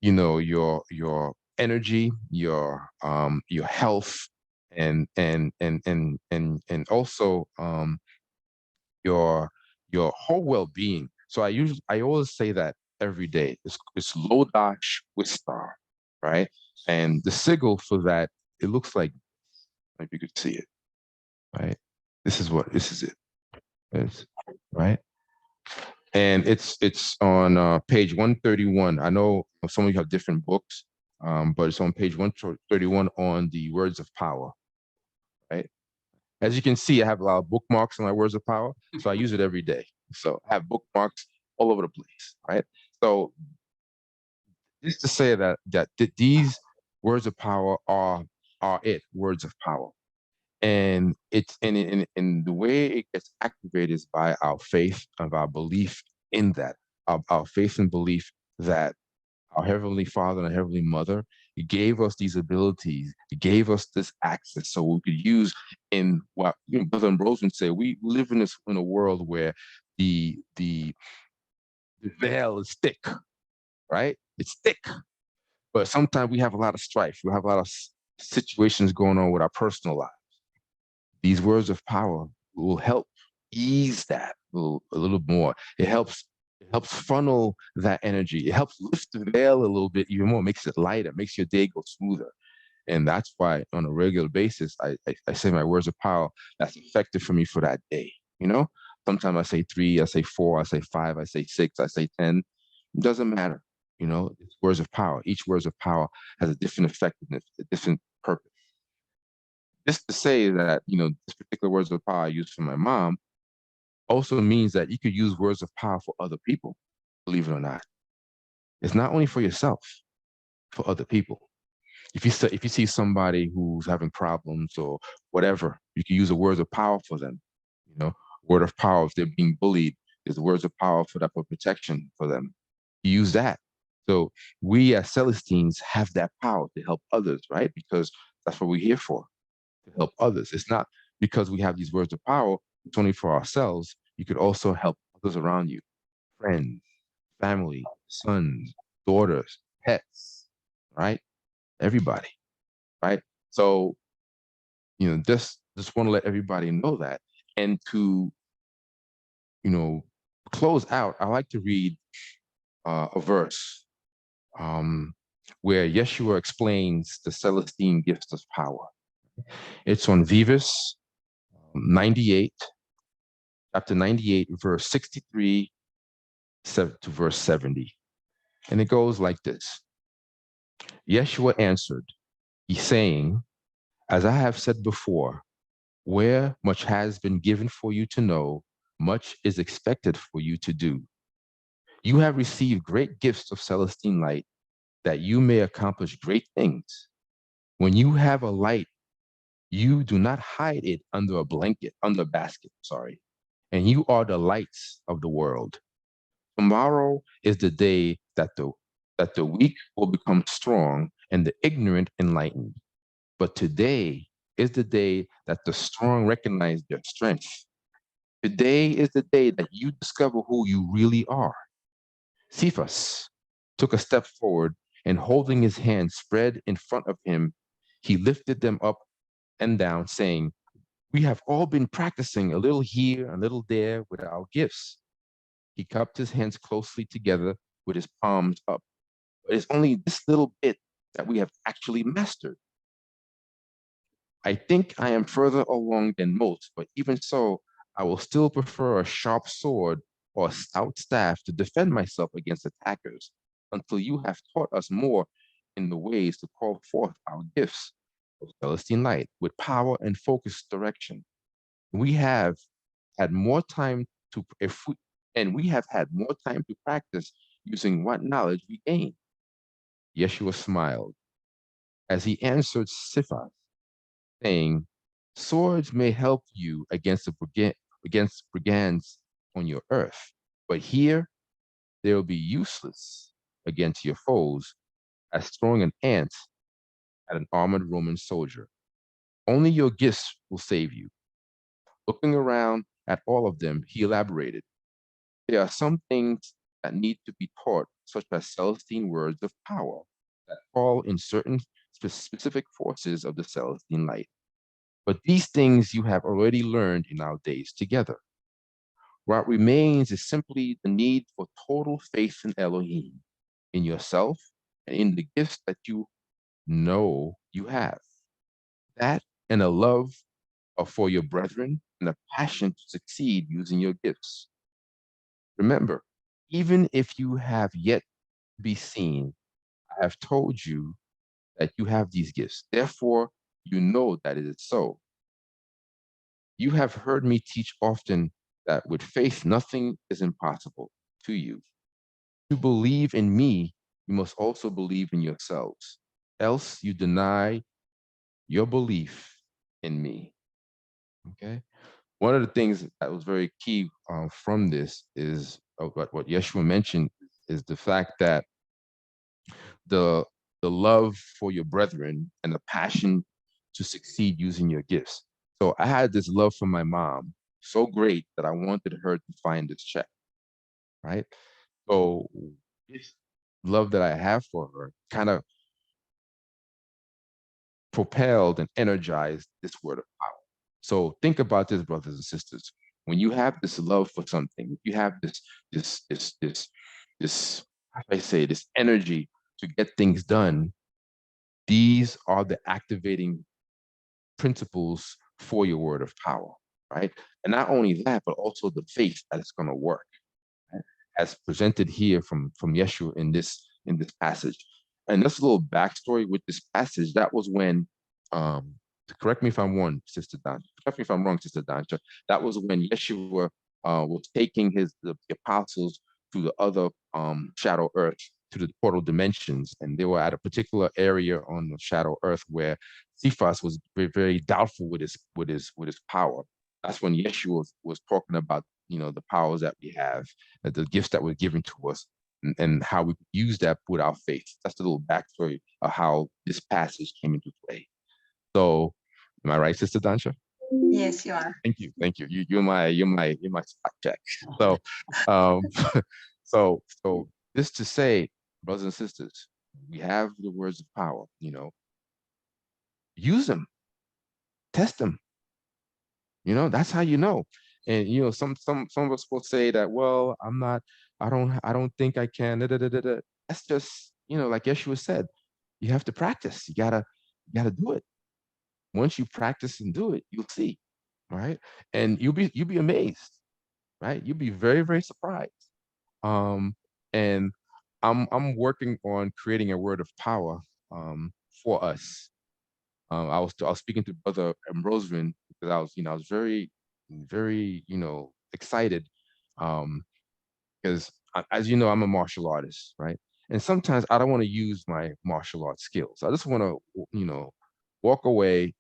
your energy, your health, and also your whole well-being. So I always say that every day. It's Lodash with star, right? And the sigil for that, it looks like, if you could see it, right? This is it. Right? And it's on page 131. I know some of you have different books, but it's on page 131 on the words of power, right? As you can see, I have a lot of bookmarks on my words of power, so I use it every day. So I have bookmarks all over the place, right? So just to say that these words of power are words of power, and it's in the way it gets activated is by our faith and our belief in that, our faith and belief that our Heavenly Father and our Heavenly Mother, He gave us these abilities, He gave us this access so we could use in what Brother Ambrose would say, we live in a world where the veil is thick, right? It's thick. But sometimes we have a lot of strife. We have a lot of situations going on with our personal lives. These words of power will help ease that a little more. It helps funnel that energy. It helps lift the veil a little bit even more, makes it lighter, makes your day go smoother. And that's why on a regular basis, I say my words of power that's effective for me for that day. Sometimes I say 3, I say 4, I say 5, I say 6, I say 10. It doesn't matter. It's words of power. Each words of power has a different effectiveness, a different purpose. Just to say that, this particular words of power I use for my mom also means that you could use words of power for other people, believe it or not. It's not only for yourself, for other people. If you see somebody who's having problems or whatever, you can use a word of power for them. Word of power if they're being bullied, there's words of power for that, for protection for them. You use that. So we as Celestines have that power to help others, right? Because that's what we're here for, to help others. It's not because we have these words of power, it's only for ourselves. You could also help others around you, friends, family, sons, daughters, pets, right? Everybody, right? So, just want to let everybody know that. And to, close out, I like to read a verse where Yeshua explains the Celestine gifts of power. It's on Vivus 98, chapter 98, verse 63 to verse 70. And it goes like this. Yeshua answered, he saying, as I have said before, where much has been given for you to know, much is expected for you to do. You have received great gifts of Celestine light, that you may accomplish great things. When you have a light, you do not hide it under a basket, and you are the lights of the world. Tomorrow is the day that the weak will become strong and the ignorant enlightened. But today is the day that the strong recognize their strength. Today is the day that you discover who you really are. Cephas took a step forward, and holding his hands spread in front of him, he lifted them up and down, saying, we have all been practicing a little here, a little there with our gifts. He cupped his hands closely together with his palms up. But it's only this little bit that we have actually mastered. I think I am further along than most, but even so, I will still prefer a sharp sword or a stout staff to defend myself against attackers until you have taught us more in the ways to call forth our gifts of Celestine light with power and focused direction. We have had more time And we have had more time to practice using what knowledge we gained. Yeshua smiled as he answered Siphas, saying, swords may help you against against brigands on your earth, but here they will be useless against your foes, as throwing an ant at an armored Roman soldier. Only your gifts will save you. Looking around at all of them, he elaborated. There are some things that need to be taught, such as Celestine words of power that fall in certain specific forces of the Celestine light. But these things you have already learned in our days together. What remains is simply the need for total faith in Elohim, in yourself, and in the gifts that you know you have. That and a love for your brethren and a passion to succeed using your gifts. Remember, even if you have yet to be seen, I have told you that you have these gifts. Therefore, you know that it is so. You have heard me teach often that with faith, nothing is impossible to you. To believe in me, you must also believe in yourselves. Else you deny your belief in me. Okay. One of the things that was very key from this is what Yeshua mentioned is the fact that the the love for your brethren and the passion to succeed using your gifts. So I had this love for my mom so great that I wanted her to find this check, right? So this love that I have for her kind of propelled and energized this word of power. So think about this, brothers and sisters. When you have this love for something, you have this, how do I say, this energy to get things done. These are the activating principles for your word of power, right? And not only that, but also the faith that it's going to work, right? As presented here from Yeshua in this passage. And just a little backstory with this passage. That was when, correct me if I'm wrong, Sister Don. Correct me if I'm wrong, Sister Dansha. That was when Yeshua was taking the apostles to the other shadow earth, to the portal dimensions, and they were at a particular area on the shadow earth where Cephas was very, very doubtful with his power. That's when Yeshua was talking about, you know, the powers that we have, the gifts that were given to us, and how we use that with our faith. That's the little backstory of how this passage came into play. So, am I right, Sister Dansha? Yes, you are. Thank you, thank you. You're my spot check. So, so this to say, brothers and sisters, we have the words of power. You know, use them, test them. You know, that's how you know. And you know, some of us will say that, well, I don't think I can. Da, da, da, da, da. That's just, you know, like Yeshua said, you have to practice. You gotta do it. Once you practice and do it, you'll see, right? And you'll be amazed, right? You'll be very, very surprised. And I'm working on creating a word of power for us. I was speaking to Brother Ambrosian because I was very, very, excited. Because as you know, I'm a martial artist, right? And sometimes I don't want to use my martial arts skills. I just want to, walk away,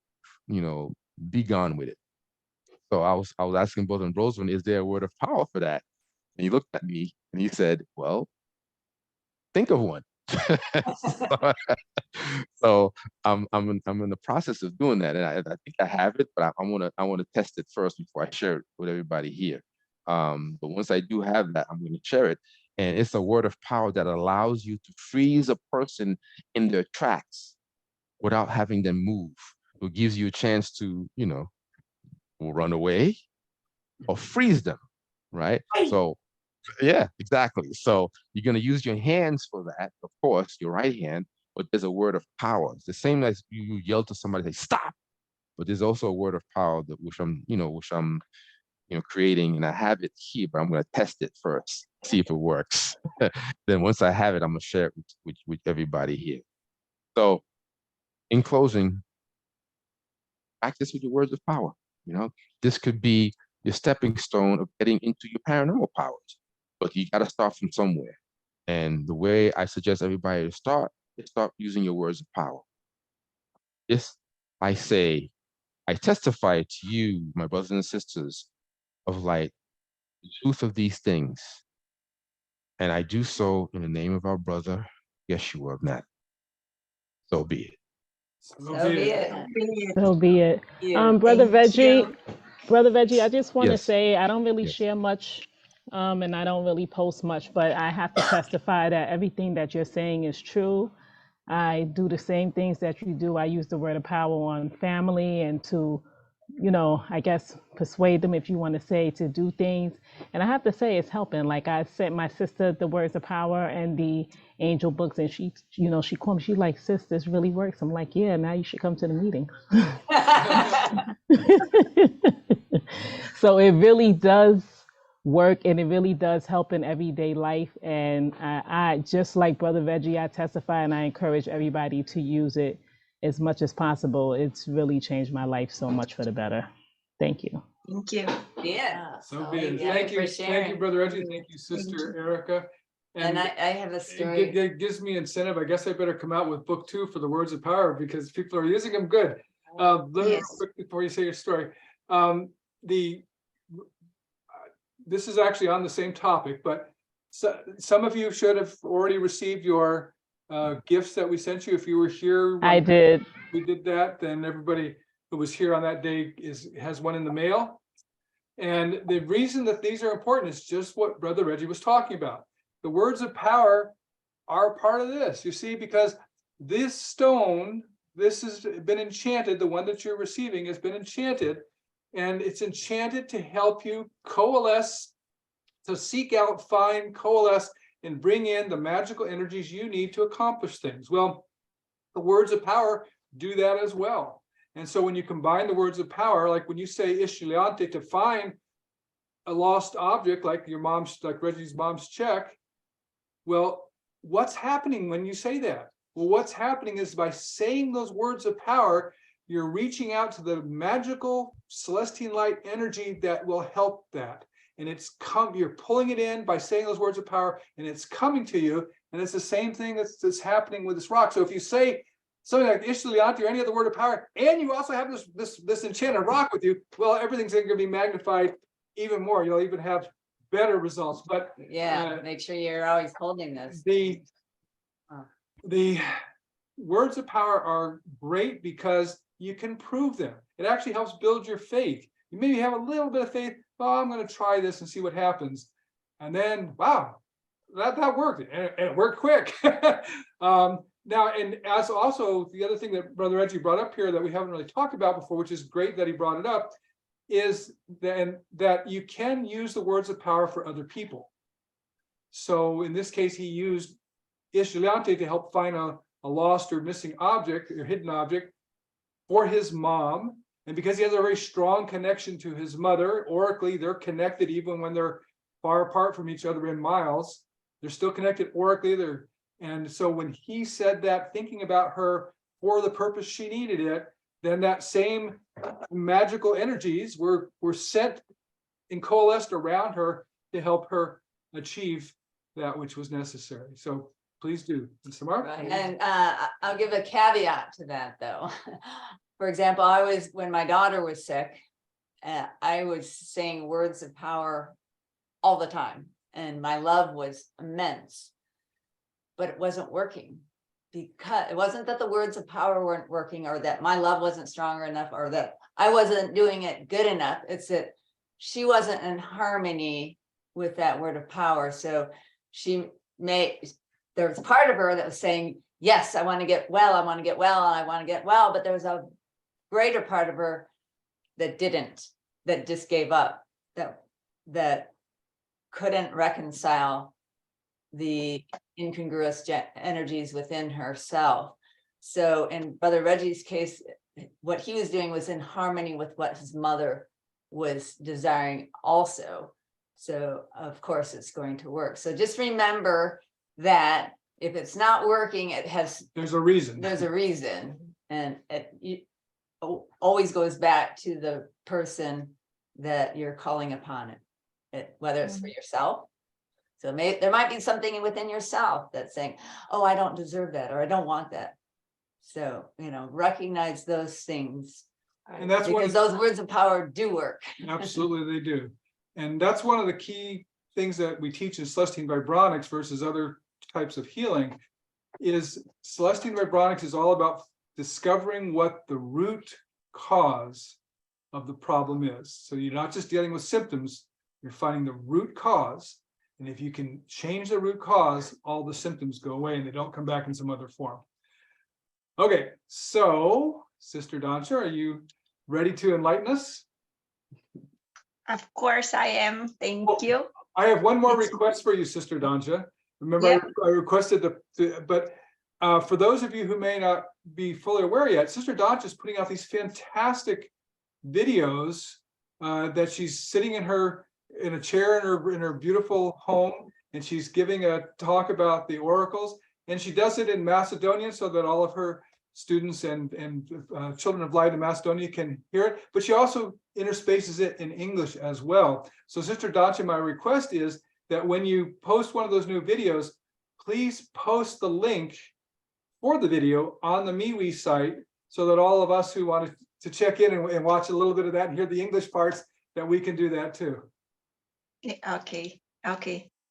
be gone with it. So I was asking Brother Ambrosian, is there a word of power for that? And he looked at me and he said, well, think of one. So I'm in the process of doing that, and I think I have it, but I want to test it first before I share it with everybody here. But once I do have that, I'm going to share it, and it's a word of power that allows you to freeze a person in their tracks without having them move. It gives you a chance to run away or freeze them, right? So yeah, exactly. So you're going to use your hands for that, of course, your right hand, but there's a word of power. It's the same as you yell to somebody, say, stop. But there's also a word of power that which I'm creating, and I have it here, but I'm going to test it first, see if it works. Then once I have it, I'm going to share it with everybody here. So in closing, practice with your words of power. This could be your stepping stone of getting into your paranormal powers. but you got to start from somewhere. And the way I suggest everybody to start is start using your words of power. Yes, I say, I testify to you, my brothers and sisters of light, the truth of these things. And I do so in the name of our brother, Yeshua of Nazareth. So be it. So be it. So be it. You. Brother Thank you. Reggie, Brother Reggie, I just want to Yes. say I don't really Yes. share much, and I don't really post much, but I have to testify that everything that you're saying is true. I do the same things that you do. I use the word of power on family and to, I guess persuade them, if you want to say, to do things. And I have to say it's helping. Like I sent my sister the words of power and the angel books, and she called me. She's like, "Sis, this really works." I'm like, "Yeah, now you should come to the meeting." So it really does work, and it really does help in everyday life. And I just like Brother Reggie, I testify and I encourage everybody to use it as much as possible. It's really changed my life so much for the better. Thank you. Thank you. Yeah. So be it. yeah, Thank for you, sharing. Brother Reggie. Thank you, Sister Erica. And I have a it story. gives me incentive. I guess I better come out with book 2 for the words of power because people are using them good. Let me real Yes. quick before you say your story. This is actually on the same topic, but some of you should have already received your gifts that we sent you. If you were here, I did. we did that, then everybody who was here on that day has one in the mail. And the reason that these are important is just what Brother Reggie was talking about. The words of power are part of this, you see, because this stone, this has been enchanted, the one that you're receiving has been enchanted, and it's enchanted to help you coalesce, to seek out, find, coalesce, and bring in the magical energies you need to accomplish things. Well, the words of power do that as well. And so when you combine the words of power, like when you say Ishiliante to find a lost object, like Reggie's mom's check, well, what's happening when you say that? Well, what's happening is by saying those words of power, you're reaching out to the magical Celestine light energy that will help that. And you're pulling it in by saying those words of power, and it's coming to you. And it's the same thing that's happening with this rock. So if you say something like Ishiliante or any other word of power, and you also have this enchanted rock with you, well, everything's going to be magnified even more. You'll even have better results. But Yeah, make sure you're always holding this. The words of power are great because you can prove them. It actually helps build your faith. You maybe have a little bit of faith. Oh, I'm going to try this and see what happens. And then, wow, that worked, and it worked quick. Now, and as also the other thing that Brother Reggie brought up here that we haven't really talked about before, which is great that he brought it up, is then that you can use the words of power for other people. So in this case, he used Ishiliante to help find a lost or missing object or hidden object for his mom. And because he has a very strong connection to his mother, oracally, they're connected even when they're far apart from each other in miles. They're still connected oracally. And so when he said that, thinking about her for the purpose she needed it, then that same magical energies were sent and coalesced around her to help her achieve that which was necessary. So please do. And Sumara? Right. And I'll give a caveat to that, though. For example, when my daughter was sick, I was saying words of power all the time, and my love was immense, but it wasn't working. Because it wasn't that the words of power weren't working, or that my love wasn't strong enough, or that I wasn't doing it good enough. It's that she wasn't in harmony with that word of power. So there was part of her that was saying, yes, I want to get well, I want to get well, I want to get well. But there was a greater part of her that didn't, that just gave up, that couldn't reconcile the incongruous energies within herself. So in Brother Reggie's case, what he was doing was in harmony with what his mother was desiring also. So of course it's going to work. So just remember that if it's not working, there's a reason. And it always goes back to the person that you're calling upon it, whether it's for yourself So there might be something within yourself that's saying, oh, I don't deserve that, or I don't want that. So, recognize those things. And that's one of Because those words of power do work. Absolutely, they do. And that's one of the key things that we teach in Celestine Vibronics versus other types of healing is Celestine Vibronics is all about discovering what the root cause of the problem is. So you're not just dealing with symptoms, you're finding the root cause. And if you can change the root cause, all the symptoms go away and they don't come back in some other form. Okay, so Sister Dansha, are you ready to enlighten us? Of course I am. Thank Oh, you. I have one more request for you, Sister Dansha. Remember, Yep. I requested but for those of you who may not be fully aware yet, Sister Dansha is putting out these fantastic videos that she's sitting in a chair in her beautiful home, and she's giving a talk about the oracles, and she does it in Macedonian so that all of her students and children of light in Macedonia can hear it, but she also interspaces it in English as well. So Sister Dansha, my request is that when you post one of those new videos, please post the link for the video on the MeWe site so that all of us who want to check in and watch a little bit of that and hear the English parts, that we can do that too. Okay.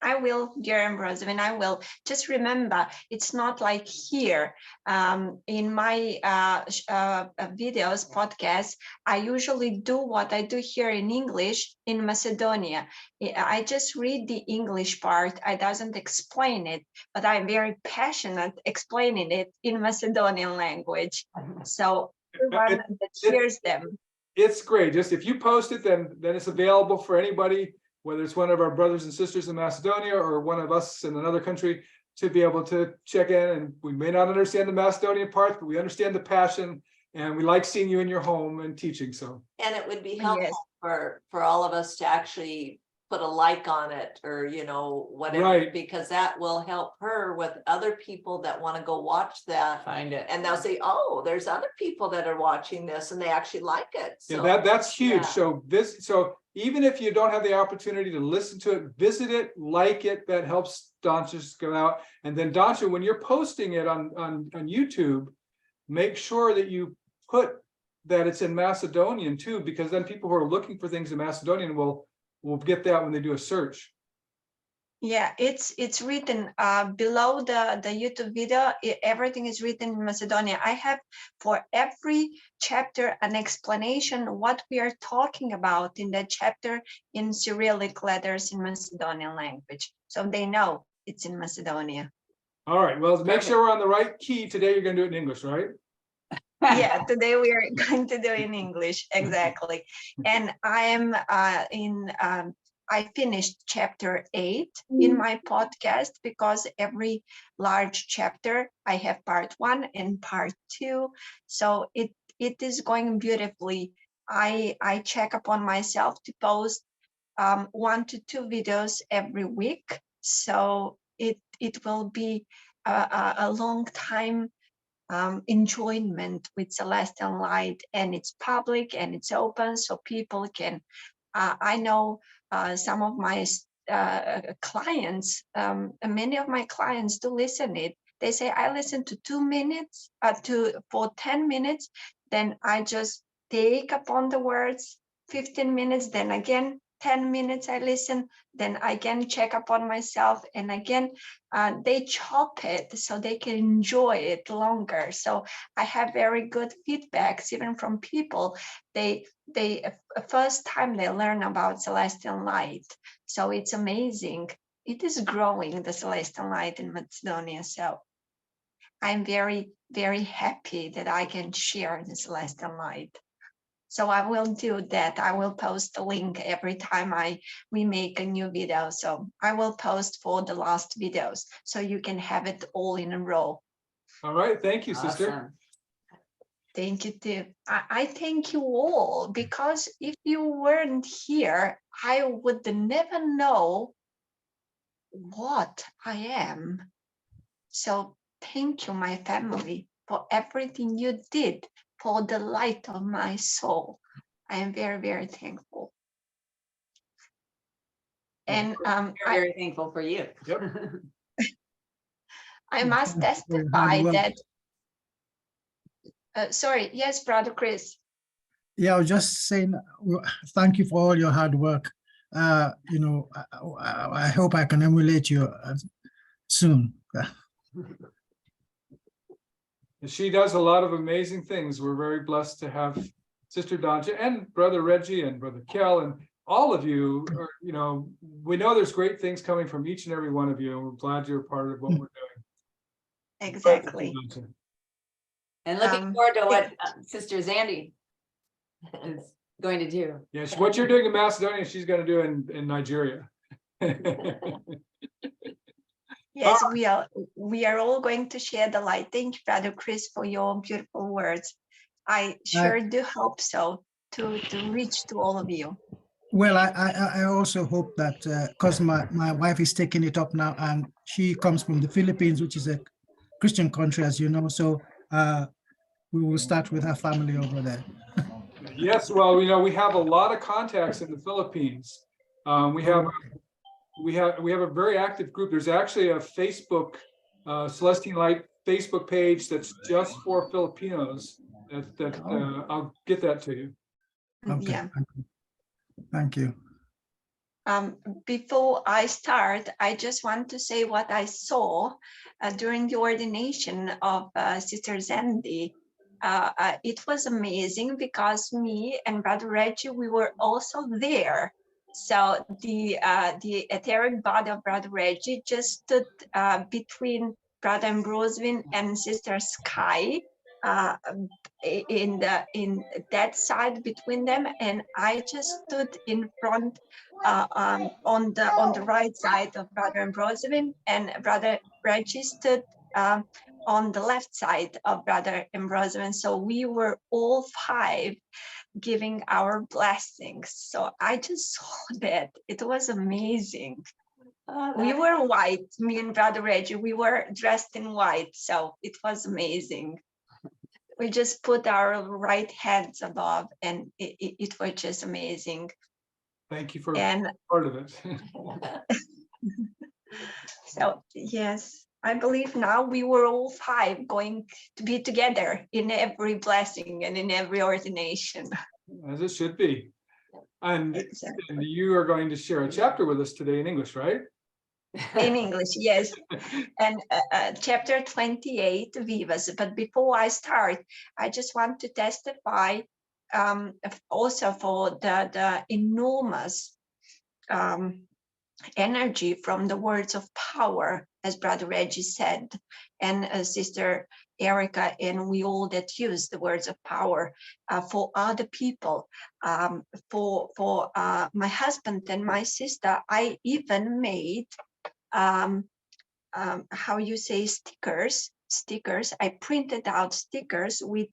I will, dear Ambrosevin, I will. Just remember, it's not like here. In my videos, podcasts, I usually do what I do here in English in Macedonia. I just read the English part. I doesn't explain it, but I'm very passionate explaining it in Macedonian language. So everyone that hears them. It's great. Just if you post it, then it's available for anybody, whether it's one of our brothers and sisters in Macedonia or one of us in another country, to be able to check in. And we may not understand the Macedonian part, but we understand the passion, and we like seeing you in your home and teaching. So, And it would be helpful Yes. for all of us to actually put a like on it, or whatever, Right. because that will help her with other people that want to go watch that. Find it. And they'll say, oh, there's other people that are watching this and they actually like it. yeah, So that's huge. yeah. So even if you don't have the opportunity to listen to it, visit it, like it. That helps Dansha go out. And then Dansha, when you're posting it on YouTube, make sure that you put that it's in Macedonian too, because then people who are looking for things in Macedonian will get that when they do a search. Yeah, it's written below the YouTube video. Everything is written in Macedonia. I have for every chapter an explanation what we are talking about in that chapter in Cyrillic letters in Macedonian language, so they know it's in Macedonia. All right, well, make sure we're on the right key. Today you're going to do it in English, right? Yeah, today we are going to do in English, exactly. And I am I finished chapter 8 in my podcast, because every large chapter I have part 1 and part 2. So it is going beautifully. I check upon myself to post 1 to 2 videos every week. So it will be a long time enjoyment with Celestial Light, and it's public and it's open, so people can I know some of my clients, many of my clients do listen it. They say, I listen to 2 minutes for 10 minutes, then I just take upon the words, 15 minutes, then again 10 minutes I listen, then I again check upon myself, and again they chop it so they can enjoy it longer. So I have very good feedbacks even from people. They first time they learn about Celestial Light, so it's amazing. It is growing, the Celestial Light in Macedonia. So I'm very, very happy that I can share the Celestial Light. So I will do that. I will post a link every time we make a new video. So I will post for the last videos, so you can have it all in a row. All right, thank you, sister. Awesome. Thank you too. I thank you all, because if you weren't here, I would never know what I am. So thank you, my family, for everything you did for the light of my soul. I am very, very thankful. And We're very thankful for you. Yep. I must Thank you for your hard testify work. that, sorry, yes, Brother Chris. Yeah, I was just saying, thank you for all your hard work. You know, I hope I can emulate you soon. And she does a lot of amazing things. We're very blessed to have Sister Danja and Brother Reggie and Brother Keyl and all of you. Are, you know, we know there's great things coming from each and every one of you, and we're glad you're a part of what we're doing. Exactly. Danja. And looking Um, forward to what Sister Xandria is going to do. Yeah, what you're doing in Macedonia, she's going to do in Nigeria. Yes, we are all going to share the light. Thank you, Brother Chris, for your beautiful words. I sure do hope so to reach to all of you. Well, I also hope that because my wife is taking it up now, and she comes from the Philippines, which is a Christian country, as you know. So we will start with her family over there. Yes, well, you know, we have a lot of contacts in the Philippines. We have a very active group. There's actually a Facebook Celestine Light Facebook page that's just for Filipinos. I'll get that to you. Okay. Yeah. Thank you. Before I start, I just want to say what I saw during the ordination of Sister Xandria. It was amazing because me and Brother Reggie, we were also there. So the etheric body of Brother Reggie just stood between Brother Ambrosevin and Sister Skye, in that side between them, and I just stood in front on the right side of Brother Ambrosevin, and Brother Reggie stood on the left side of Brother Ambrosevin. So we were all five giving our blessings. So I just saw that. It was amazing. We were white, me and Brother Reggie, we were dressed in white, so it was amazing. We just put our right hands above, and it was just amazing. Thank you for And part of it. so, yes, I believe now we were all five going to be together in every blessing and in every ordination. As it should be. And Exactly. you are going to share a chapter with us today in English, right? In English, yes. And chapter 28, Vivas. But before I start, I just want to testify also for the enormous energy from the words of power, as Brother Reggie said, and Sister Erica, and we all that use the words of power for other people. For my husband and my sister, I even made how you say stickers. I printed out stickers with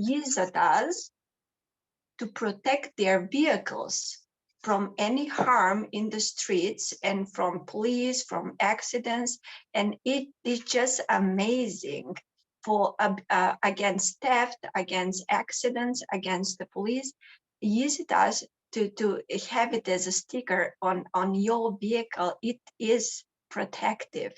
Yizadas to protect their vehicles from any harm in the streets and from police, from accidents. And it is just amazing for against theft, against accidents, against the police. Use it as to have it as a sticker on your vehicle. It is protective.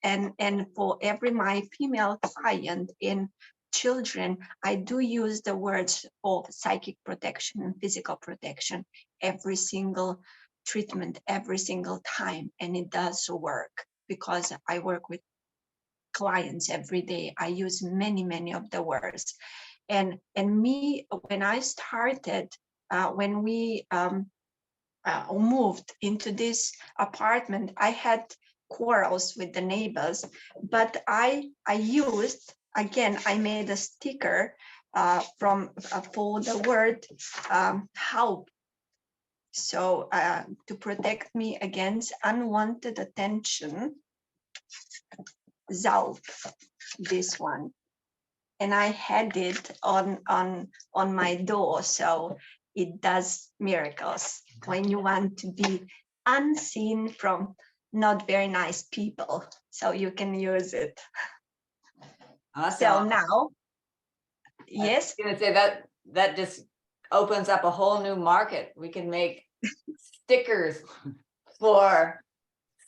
And for every my female client in children, I do use the words of psychic protection and physical protection every single treatment, every single time. And it does work because I work with clients every day. I use many of the words. And me, when I started, when we moved into this apartment, I had quarrels with the neighbors, but I used, again, I made a sticker for the word help. So to protect me against unwanted attention, Zalp, this one. And I had it on my door, so it does miracles when you want to be unseen from not very nice people, so you can use it. Awesome. So now, yes, I was gonna say that just opens up a whole new market. We can make stickers for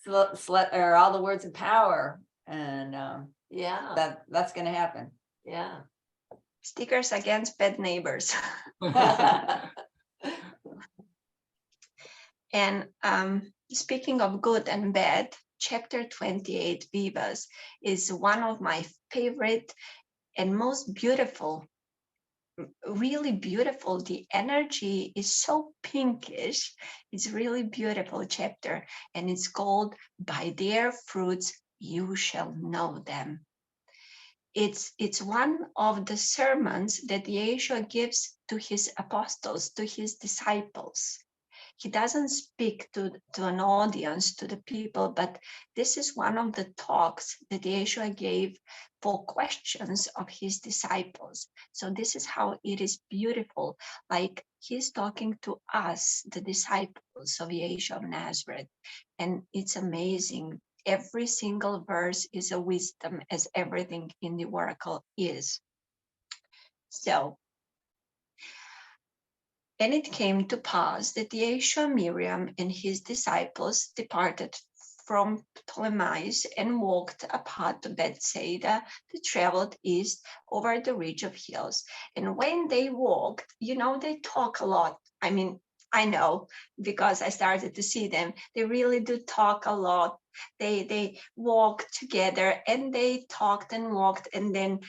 or all the words of power, and Yeah, that's gonna happen. yeah. Stickers against bad neighbors. And speaking of good and bad, chapter 28, Vivas, is one of my favorite and most beautiful, really beautiful. The energy is so pinkish. It's really beautiful chapter, and it's called By Their Fruits You Shall Know Them. It's one of the sermons that Yeshua gives to his apostles, to his disciples. He doesn't speak to an audience, to the people, but this is one of the talks that Yeshua gave for questions of his disciples. So this is how it is beautiful, like he's talking to us, the disciples of Yeshua of Nazareth, and it's amazing. Every single verse is a wisdom, as everything in the oracle is. So, and it came to pass that Yeshua, Miriam, and his disciples departed from Ptolemais and walked apart to Bethsaida. They traveled east over the ridge of hills. And when they walked, they talk a lot. I mean, I know because I started to see them. They really do talk a lot. They walk together and they talked and walked, and then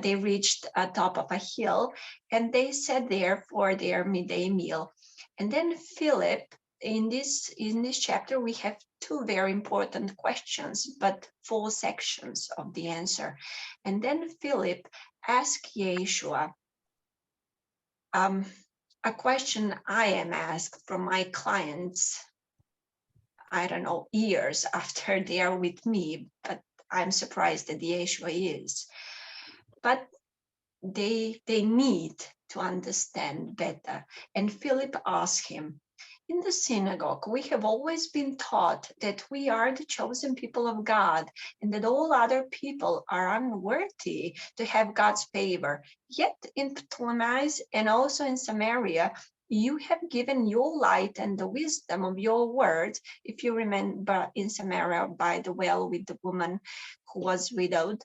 they reached a top of a hill, and they sat there for their midday meal. And then Philip, in this chapter, we have two very important questions, but 4 sections of the answer. And then Philip asked Yeshua a question I am asked from my clients, I don't know, years after they are with me, but I'm surprised that Yeshua is. But they need to understand better. And Philip asked him, in the synagogue, we have always been taught that we are the chosen people of God and that all other people are unworthy to have God's favor. Yet in Ptolemais and also in Samaria, you have given your light and the wisdom of your words. If you remember in Samaria by the well with the woman who was widowed,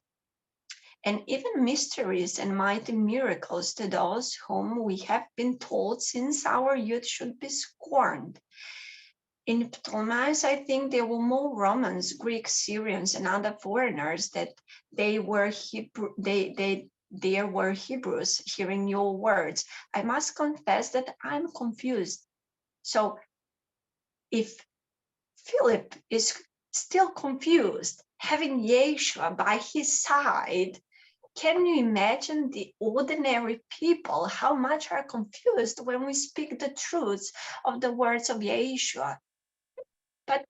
and even mysteries and mighty miracles to those whom we have been told since our youth should be scorned. In Ptolemais, I think there were more Romans, Greeks, Syrians, and other foreigners that they were there were Hebrews hearing your words. I must confess that I'm confused. So if Philip is still confused, having Yeshua by his side, can you imagine the ordinary people, how much are confused when we speak the truths of the words of Yeshua? But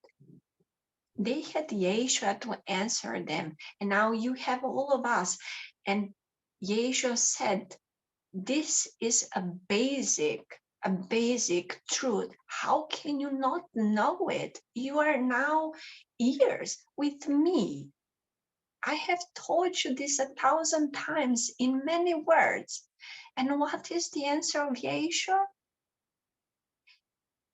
they had Yeshua to answer them, and now you have all of us. And Yeshua said, this is a basic truth. How can you not know it? You are now years with me. I have told you this 1,000 times in many words. And what is the answer of Yeshua?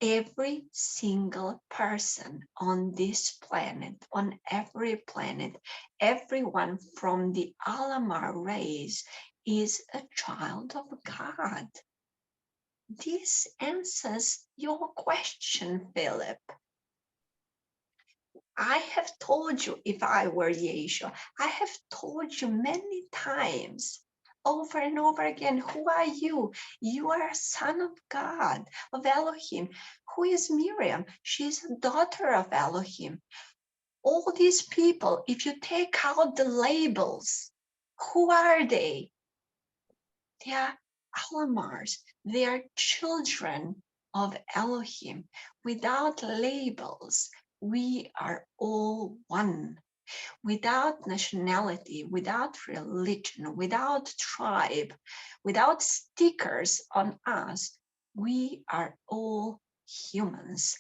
Every single person on this planet, on every planet, everyone from the Alamar race is a child of God. This answers your question, Philip. I have told you, if I were Yeshua, I have told you many times, over and over again, who are you? You are a son of God, of Elohim. Who is Miriam? She's a daughter of Elohim. All these people, if you take out the labels, who are they? They are Alamars. They are children of Elohim. Without labels, we are all one. Without nationality, without religion, without tribe, without stickers on us, we are all humans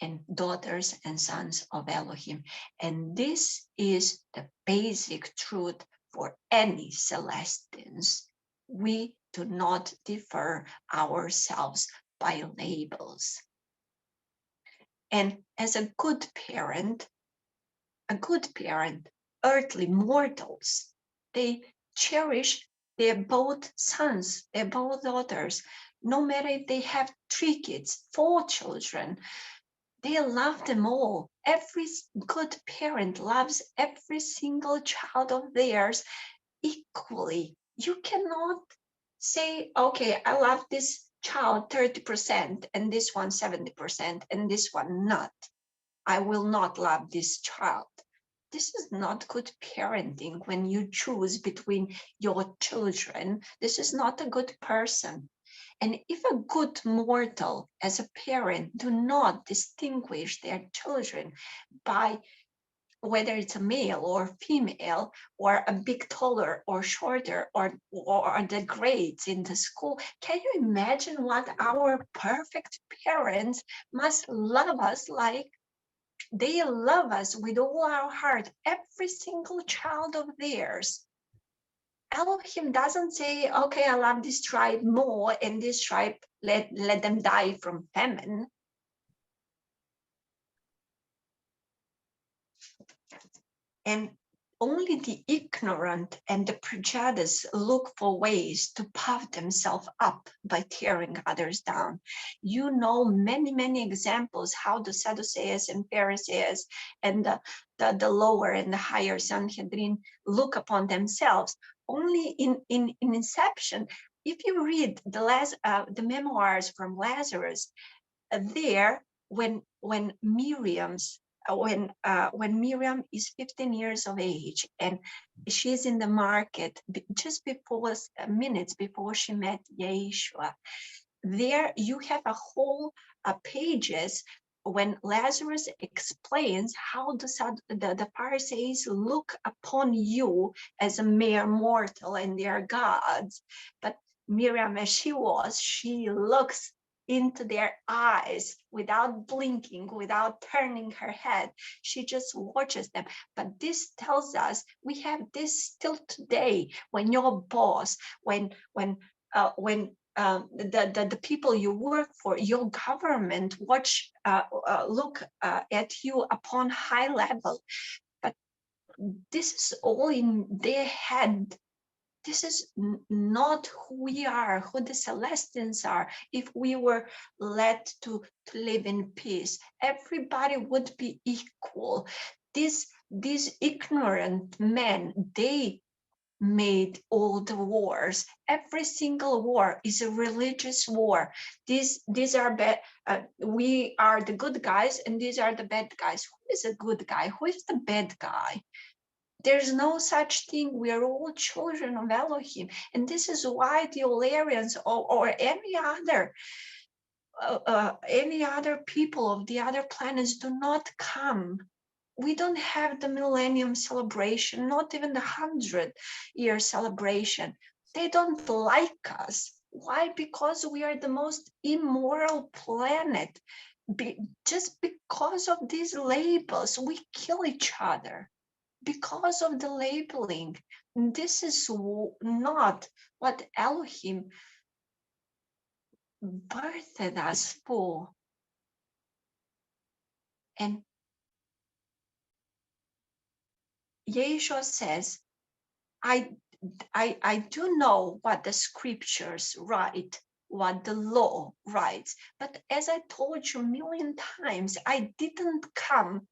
and daughters and sons of Elohim. And this is the basic truth for any Celestines. We do not differ ourselves by labels. And as a good parent, earthly mortals, they cherish their both sons, their both daughters, no matter if they have 3 kids, 4 children, they love them all. Every good parent loves every single child of theirs equally. You cannot say, okay, I love this child 30% and this one 70% and this one not. I will not love this child. This is not good parenting when you choose between your children. This is not a good person. And if a good mortal as a parent do not distinguish their children by whether it's a male or female, or a big taller or shorter, or the grades in the school, can you imagine what our perfect parents must love us like? They love us with all our heart, every single child of theirs. Elohim doesn't say, okay, I love this tribe more, and this tribe, let them die from famine. And only the ignorant and the prejudiced look for ways to puff themselves up by tearing others down. You know many, many examples how the Sadducees and Pharisees and the lower and the higher Sanhedrin look upon themselves. Only in inception, if you read the memoirs from Lazarus, there when Miriam is 15 years of age and she's in the market just before minutes before she met Yeshua, there you have a whole pages when Lazarus explains how the Pharisees look upon you as a mere mortal and their gods. But Miriam, as she looks into their eyes without blinking, without turning her head. She just watches them. But this tells us we have this still today when your boss, when the people you work for, your government look at you upon high level. But this is all in their head. This is not who we are, who the Celestines are. If we were led to live in peace, everybody would be equal. These ignorant men, they made all the wars. Every single war is a religious war. These are bad. We are the good guys, and these are the bad guys. Who is a good guy? Who is the bad guy? There's no such thing. We are all children of Elohim. And this is why the Olarians or any other people of the other planets do not come. We don't have the millennium celebration, not even the 100-year celebration. They don't like us. Why? Because we are the most immoral planet. Just because of these labels, we kill each other. Because of the labeling. This is not what Elohim birthed us for. And Yeshua says, I do know what the scriptures write, what the law writes, but as I told you a million times, I didn't come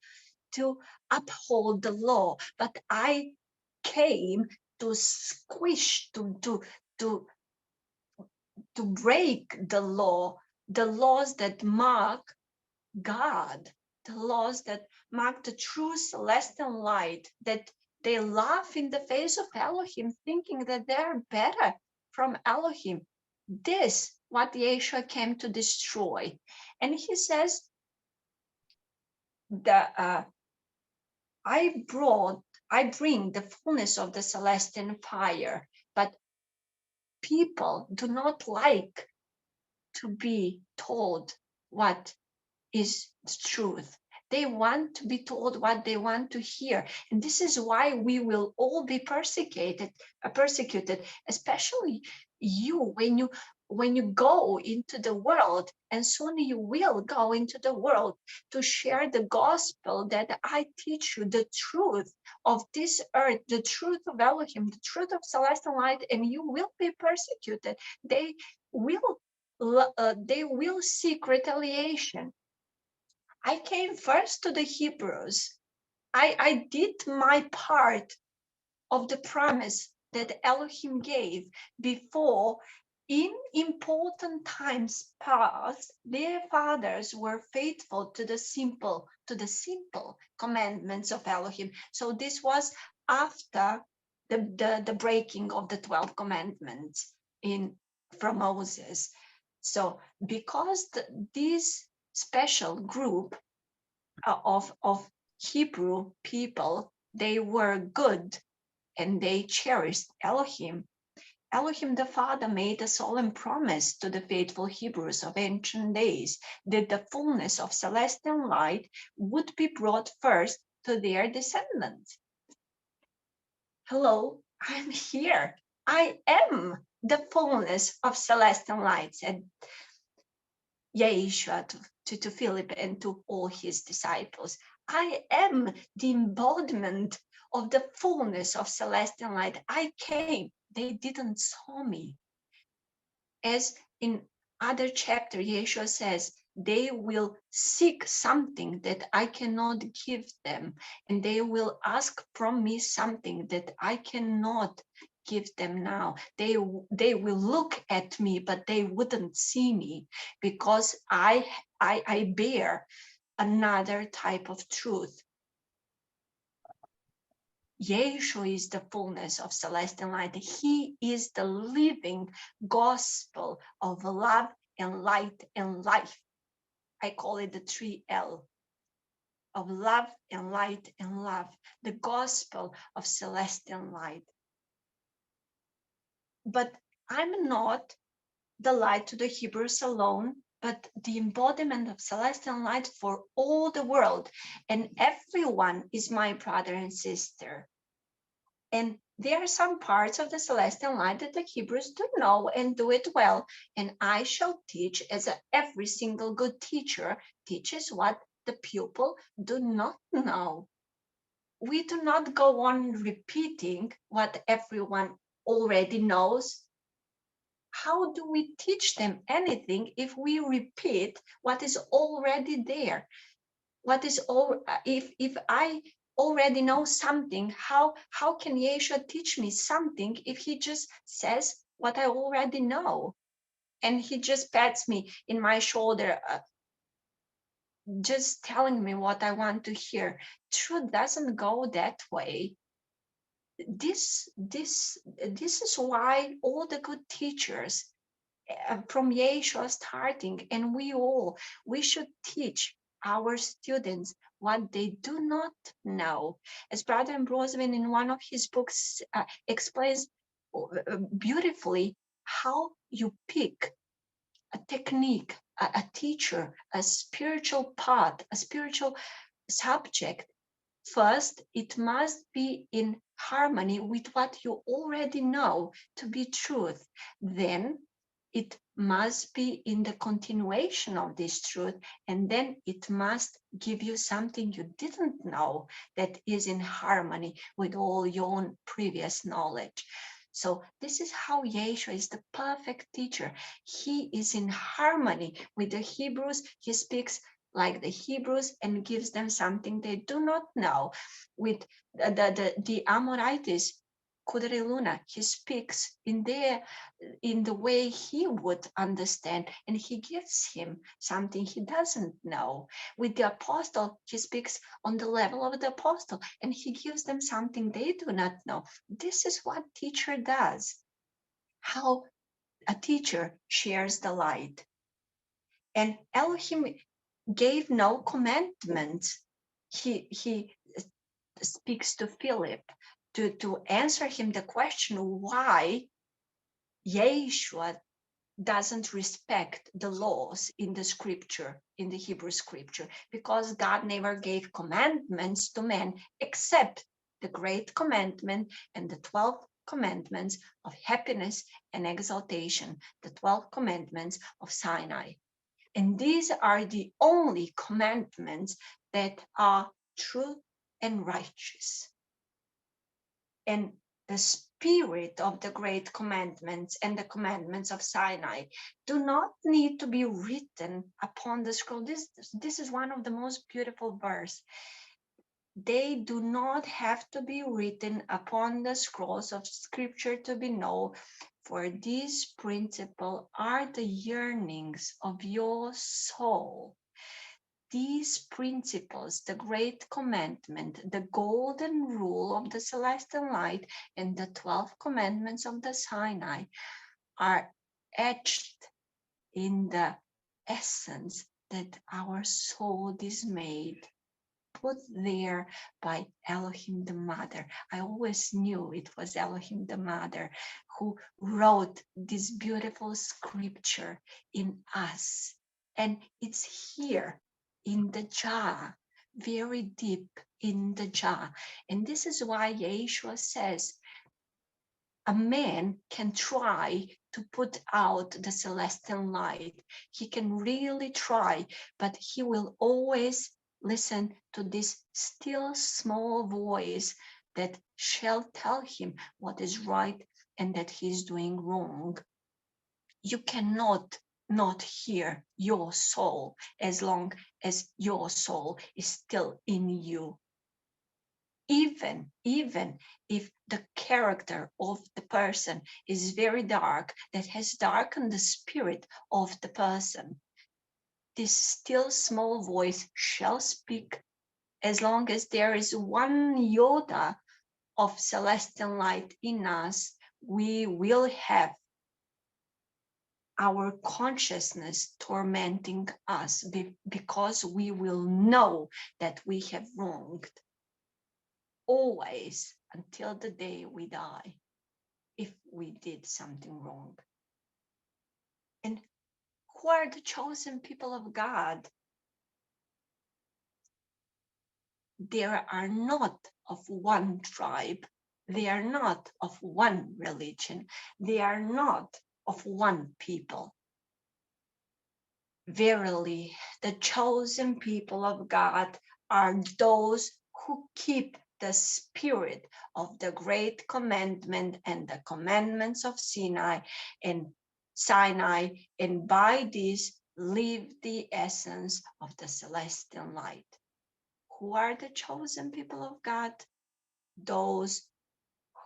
to uphold the law, but I came to squish, to break the laws that mark God, the laws that mark the true celestial light, that they laugh in the face of Elohim, thinking that they're better from Elohim. This, what Yeshua came to destroy. And he says, I bring the fullness of the Celestine fire, but people do not like to be told what is truth. They want to be told what they want to hear. And this is why we will all be persecuted, especially you, when you go into the world, and soon you will go into the world to share the gospel that I teach you, the truth of this earth, the truth of Elohim, the truth of celestial light, and you will be persecuted. They will seek retaliation. I came first to the Hebrews. I did my part of the promise that Elohim gave before. In important times past, their fathers were faithful to the simple commandments of Elohim. So this was after the breaking of the 12 commandments from Moses. So because this special group of Hebrew people, they were good and they cherished Elohim. Elohim the Father made a solemn promise to the faithful Hebrews of ancient days that the fullness of celestial light would be brought first to their descendants. Hello, I'm here. I am the fullness of celestial light, said Yeshua to Philip and to all his disciples. I am the embodiment of the fullness of celestial light. I came. They didn't saw me. As in other chapter, Yeshua says, they will seek something that I cannot give them, and they will ask from me something that I cannot give them now. They will look at me, but they wouldn't see me, because I bear another type of truth. Yeshua is the fullness of celestial light. He is the living gospel of love and light and life. I call it the 3L of love and light and love, the gospel of celestial light. But I'm not the light to the Hebrews alone, but the embodiment of celestial light for all the world. And everyone is my brother and sister. And there are some parts of the celestial light that the Hebrews do know and do it well. And I shall teach, as every single good teacher teaches, what the pupil do not know. We do not go on repeating what everyone already knows. How do we teach them anything if we repeat what is already there? What is all? If I already know something, how can Yeshua teach me something if he just says what I already know, and he just pats me in my shoulder, just telling me what I want to hear? Truth doesn't go that way. This is why all the good teachers from Yeshua starting, and we should teach our students what they do not know. As Brother Ambrosevin in one of his books explains beautifully how you pick a technique, a teacher, a spiritual path, a spiritual subject. First, it must be in harmony with what you already know to be truth. Then it must be in the continuation of this truth, and then it must give you something you didn't know that is in harmony with all your own previous knowledge. So this is how Yeshua is the perfect teacher. He is in harmony with the Hebrews. He speaks like the Hebrews and gives them something they do not know. With the Amorites, Kudri Luna, he speaks in the way he would understand, and he gives him something he doesn't know. With the apostle, he speaks on the level of the apostle, and he gives them something they do not know. This is what teacher does, how a teacher shares the light. And Elohim gave no commandments. He speaks to Philip to answer him the question why Yeshua doesn't respect the laws in the scripture, in the Hebrew scripture, because God never gave commandments to men except the great commandment and the 12 commandments of happiness and exaltation, the 12 commandments of Sinai. And these are the only commandments that are true and righteous. And the spirit of the great commandments and the commandments of Sinai do not need to be written upon the scroll. This is one of the most beautiful verse. They do not have to be written upon the scrolls of scripture to be known, for these principles are the yearnings of your soul. These principles, the great commandment, the golden rule of the celestial light, and the 12 commandments of the Sinai are etched in the essence that our soul is made, put there by Elohim the Mother. I always knew it was Elohim the Mother who wrote this beautiful scripture in us. And it's here in the jar, very deep in the jar. And this is why Yeshua says, a man can try to put out the celestial light. He can really try, but he will always listen to this still small voice that shall tell him what is right and that he is doing wrong. You cannot not hear your soul as long as your soul is still in you. Even if the character of the person is very dark, that has darkened the spirit of the person, this still small voice shall speak as long as there is one iota of celestial light in us. We will have our consciousness tormenting us because we will know that we have wronged. Always until the day we die, if we did something wrong. And who are the chosen people of God? They are not of one tribe. They are not of one religion. They are not of one people. Verily, the chosen people of God are those who keep the spirit of the great commandment and the commandments of Sinai, and by this live the essence of the celestial light. Who are the chosen people of God? Those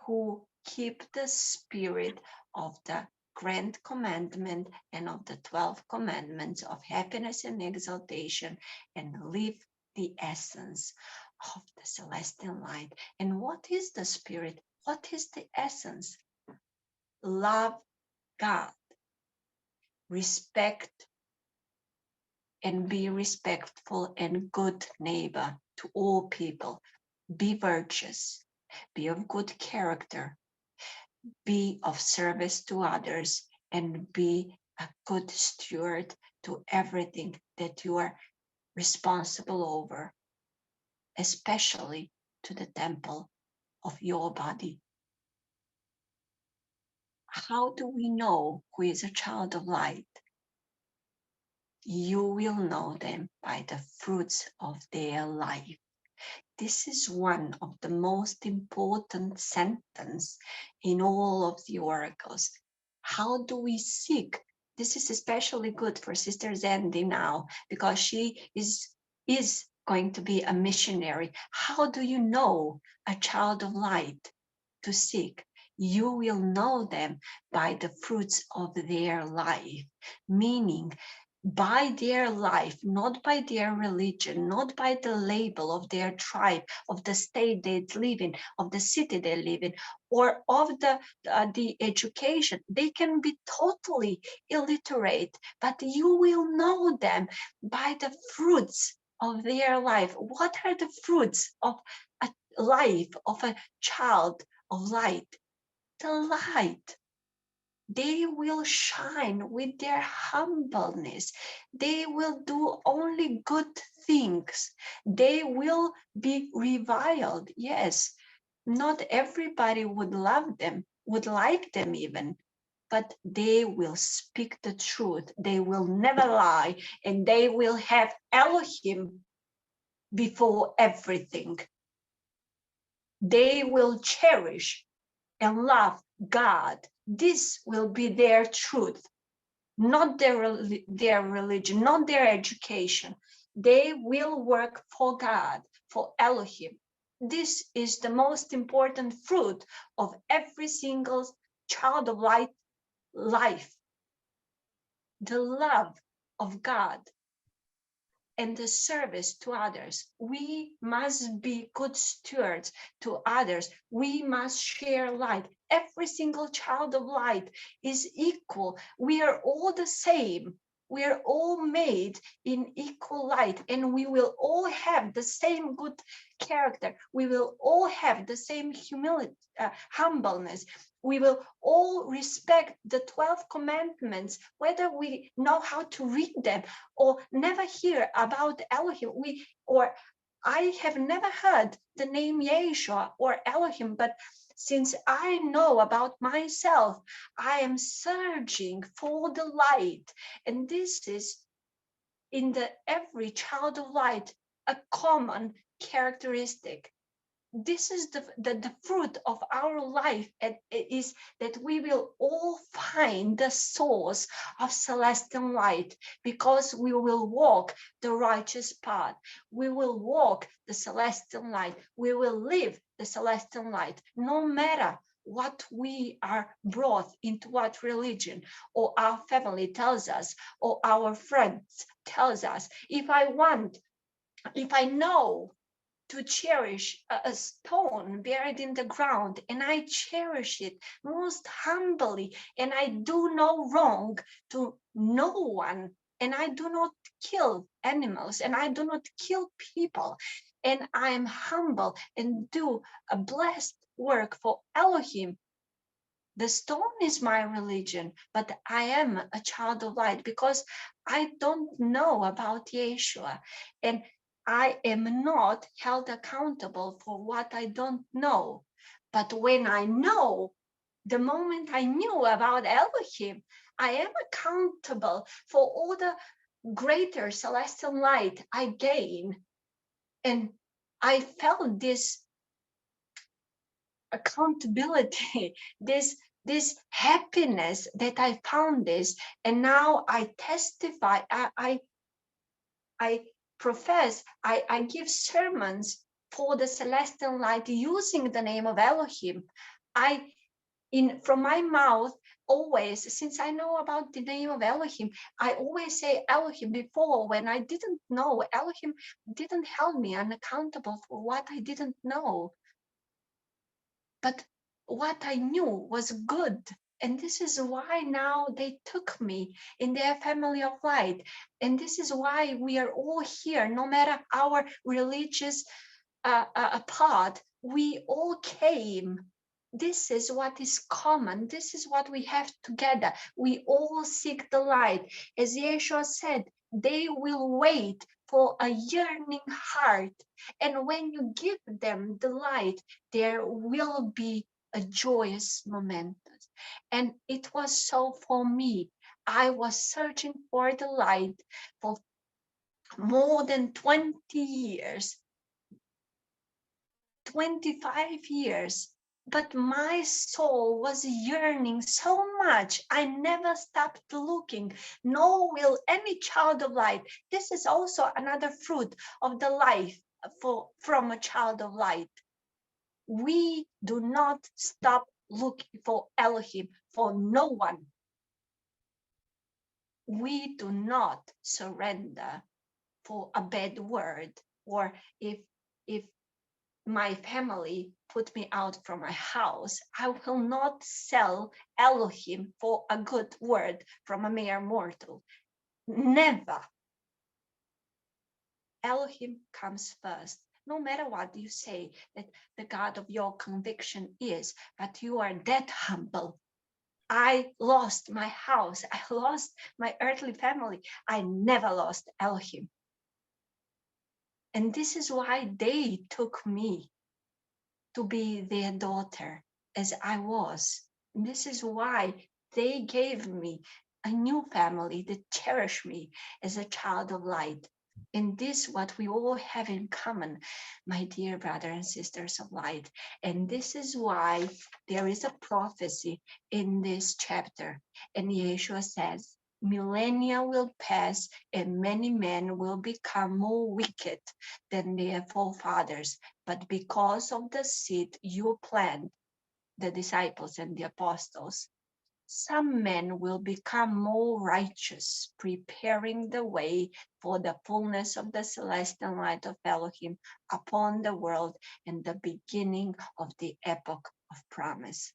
who keep the spirit of the grand commandment and of the 12 commandments of happiness and exaltation, and live the essence of the celestial light. And what is the spirit? What is the essence? Love God, respect and be respectful and good neighbor to all people. Be virtuous, be of good character, be of service to others, and be a good steward to everything that you are responsible over, especially to the temple of your body. How do we know who is a child of light? You will know them by the fruits of their life. This is one of the most important sentences in all of the oracles. How do we seek? This is especially good for Sister Xandria now, because she is going to be a missionary. How do you know a child of light to seek? You will know them by the fruits of their life, meaning by their life, not by their religion, not by the label of their tribe, of the state they live in, of the city they live in, or of the education. They can be totally illiterate, but you will know them by the fruits of their life. What are the fruits of a life of a child of light? The light. They will shine with their humbleness. They will do only good things. They will be reviled, yes, not everybody would love them, would like them even, but they will speak the truth. They will never lie, and they will have Elohim before everything. They will cherish and love God. This will be their truth, not their religion, not their education. They will work for God, for Elohim. This is the most important fruit of every single child of light life. The love of God and the service to others. We must be good stewards to others. We must share light. Every single child of light is equal. We are all the same. We are all made in equal light, and we will all have the same good character. We will all have the same humility, humbleness. We will all respect the 12 commandments, whether we know how to read them or never hear about Elohim. I have never heard the name Yeshua or Elohim, but since I know about myself, I am searching for the light. And this is in every child of light, a common characteristic. This is the fruit of our life, and it is that we will all find the source of celestial light, because we will walk the righteous path. We will walk the celestial light. We will live the celestial light, no matter what we are brought into, what religion or our family tells us or our friends tells us. If I know to cherish a stone buried in the ground, and I cherish it most humbly, and I do no wrong to no one, and I do not kill animals, and I do not kill people, and I am humble and do a blessed work for Elohim. The stone is my religion, but I am a child of light because I don't know about Yeshua, and I am not held accountable for what I don't know. But when I know, the moment I knew about Elohim, I am accountable for all the greater celestial light I gain. And I felt this accountability, this happiness that I found this, and now I testify, I profess, I give sermons for the celestial light using the name of Elohim. From my mouth, always, since I know about the name of Elohim, I always say Elohim. Before, when I didn't know, Elohim didn't hold me unaccountable for what I didn't know. But what I knew was good. And this is why now they took me in their family of light. And this is why we are all here, no matter our religious path, we all came. This is what is common. This is what we have together. We all seek the light. As Yeshua said, they will wait for a yearning heart. And when you give them the light, there will be a joyous moment. And it was so for me. I was searching for the light for more than 20 years, 25 years. But my soul was yearning so much. I never stopped looking, nor will any child of light. This is also another fruit of the life from a child of light. We do not stop looking for Elohim for no one. We do not surrender for a bad word, or if my family put me out from my house, I will not sell Elohim for a good word from a mere mortal. Never. Elohim comes first. No matter what you say that the God of your conviction is, but you are that humble. I lost my house. I lost my earthly family. I never lost Elohim. And this is why they took me. to be their daughter as I was. And this is why they gave me a new family that cherished me as a child of light. And this what we all have in common, my dear brothers and sisters of light. And this is why there is a prophecy in this chapter. And Yeshua says, millennia will pass and many men will become more wicked than their forefathers. But because of the seed you plant, the disciples and the apostles, some men will become more righteous, preparing the way for the fullness of the celestial light of Elohim upon the world and the beginning of the epoch of promise.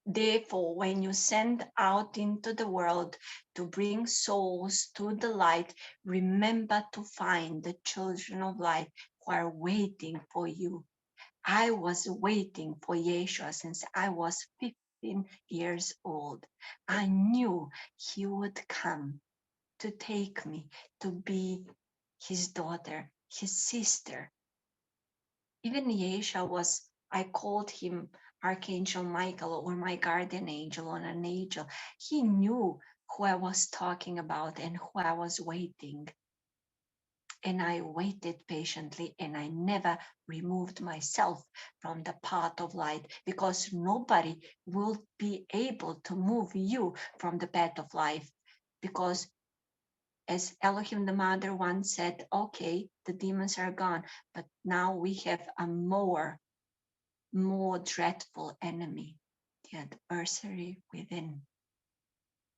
Therefore, when you send out into the world to bring souls to the light, remember to find the children of light who are waiting for you. I was waiting for Yeshua since I was 15 years old. I knew he would come to take me to be his daughter, his sister. Even Yeshua was, I called him Archangel Michael or my guardian angel or an angel. He knew who I was talking about and who I was waiting. And I waited patiently and I never removed myself from the path of light, because nobody will be able to move you from the path of life. Because as Elohim the Mother once said, okay, the demons are gone, but now we have a more dreadful enemy, the adversary within.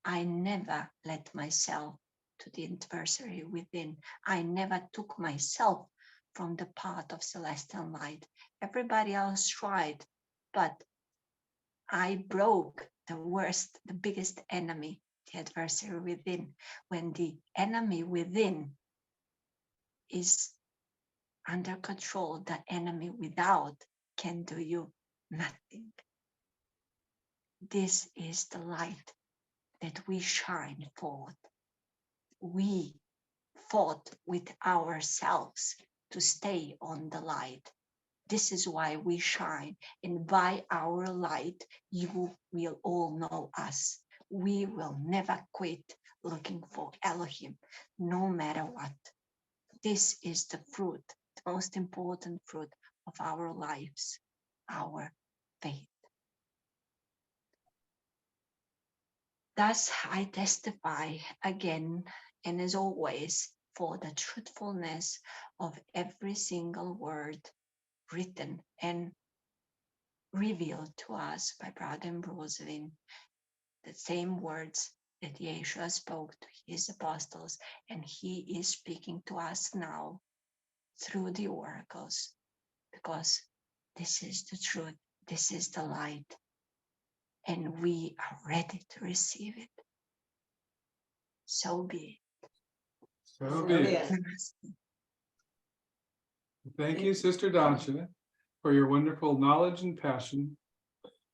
I never let myself to the adversary within. I never took myself from the path of celestial light. Everybody else tried, but I broke the worst, the biggest enemy, the adversary within. When the enemy within is under control, the enemy without can do you nothing. This is the light that we shine forth. We fought with ourselves to stay on the light. This is why we shine, and by our light, you will all know us. We will never quit looking for Elohim, no matter what. This is the fruit, the most important fruit of our lives, our faith. Thus, I testify again and as always for the truthfulness of every single word written and revealed to us by Brother Rosalind, the same words that Yeshua spoke to his apostles, and he is speaking to us now through the oracles, because this is the truth, this is the light, and we are ready to receive it. So be So be it. Yeah. Thank you, Sister Dansha, for your wonderful knowledge and passion.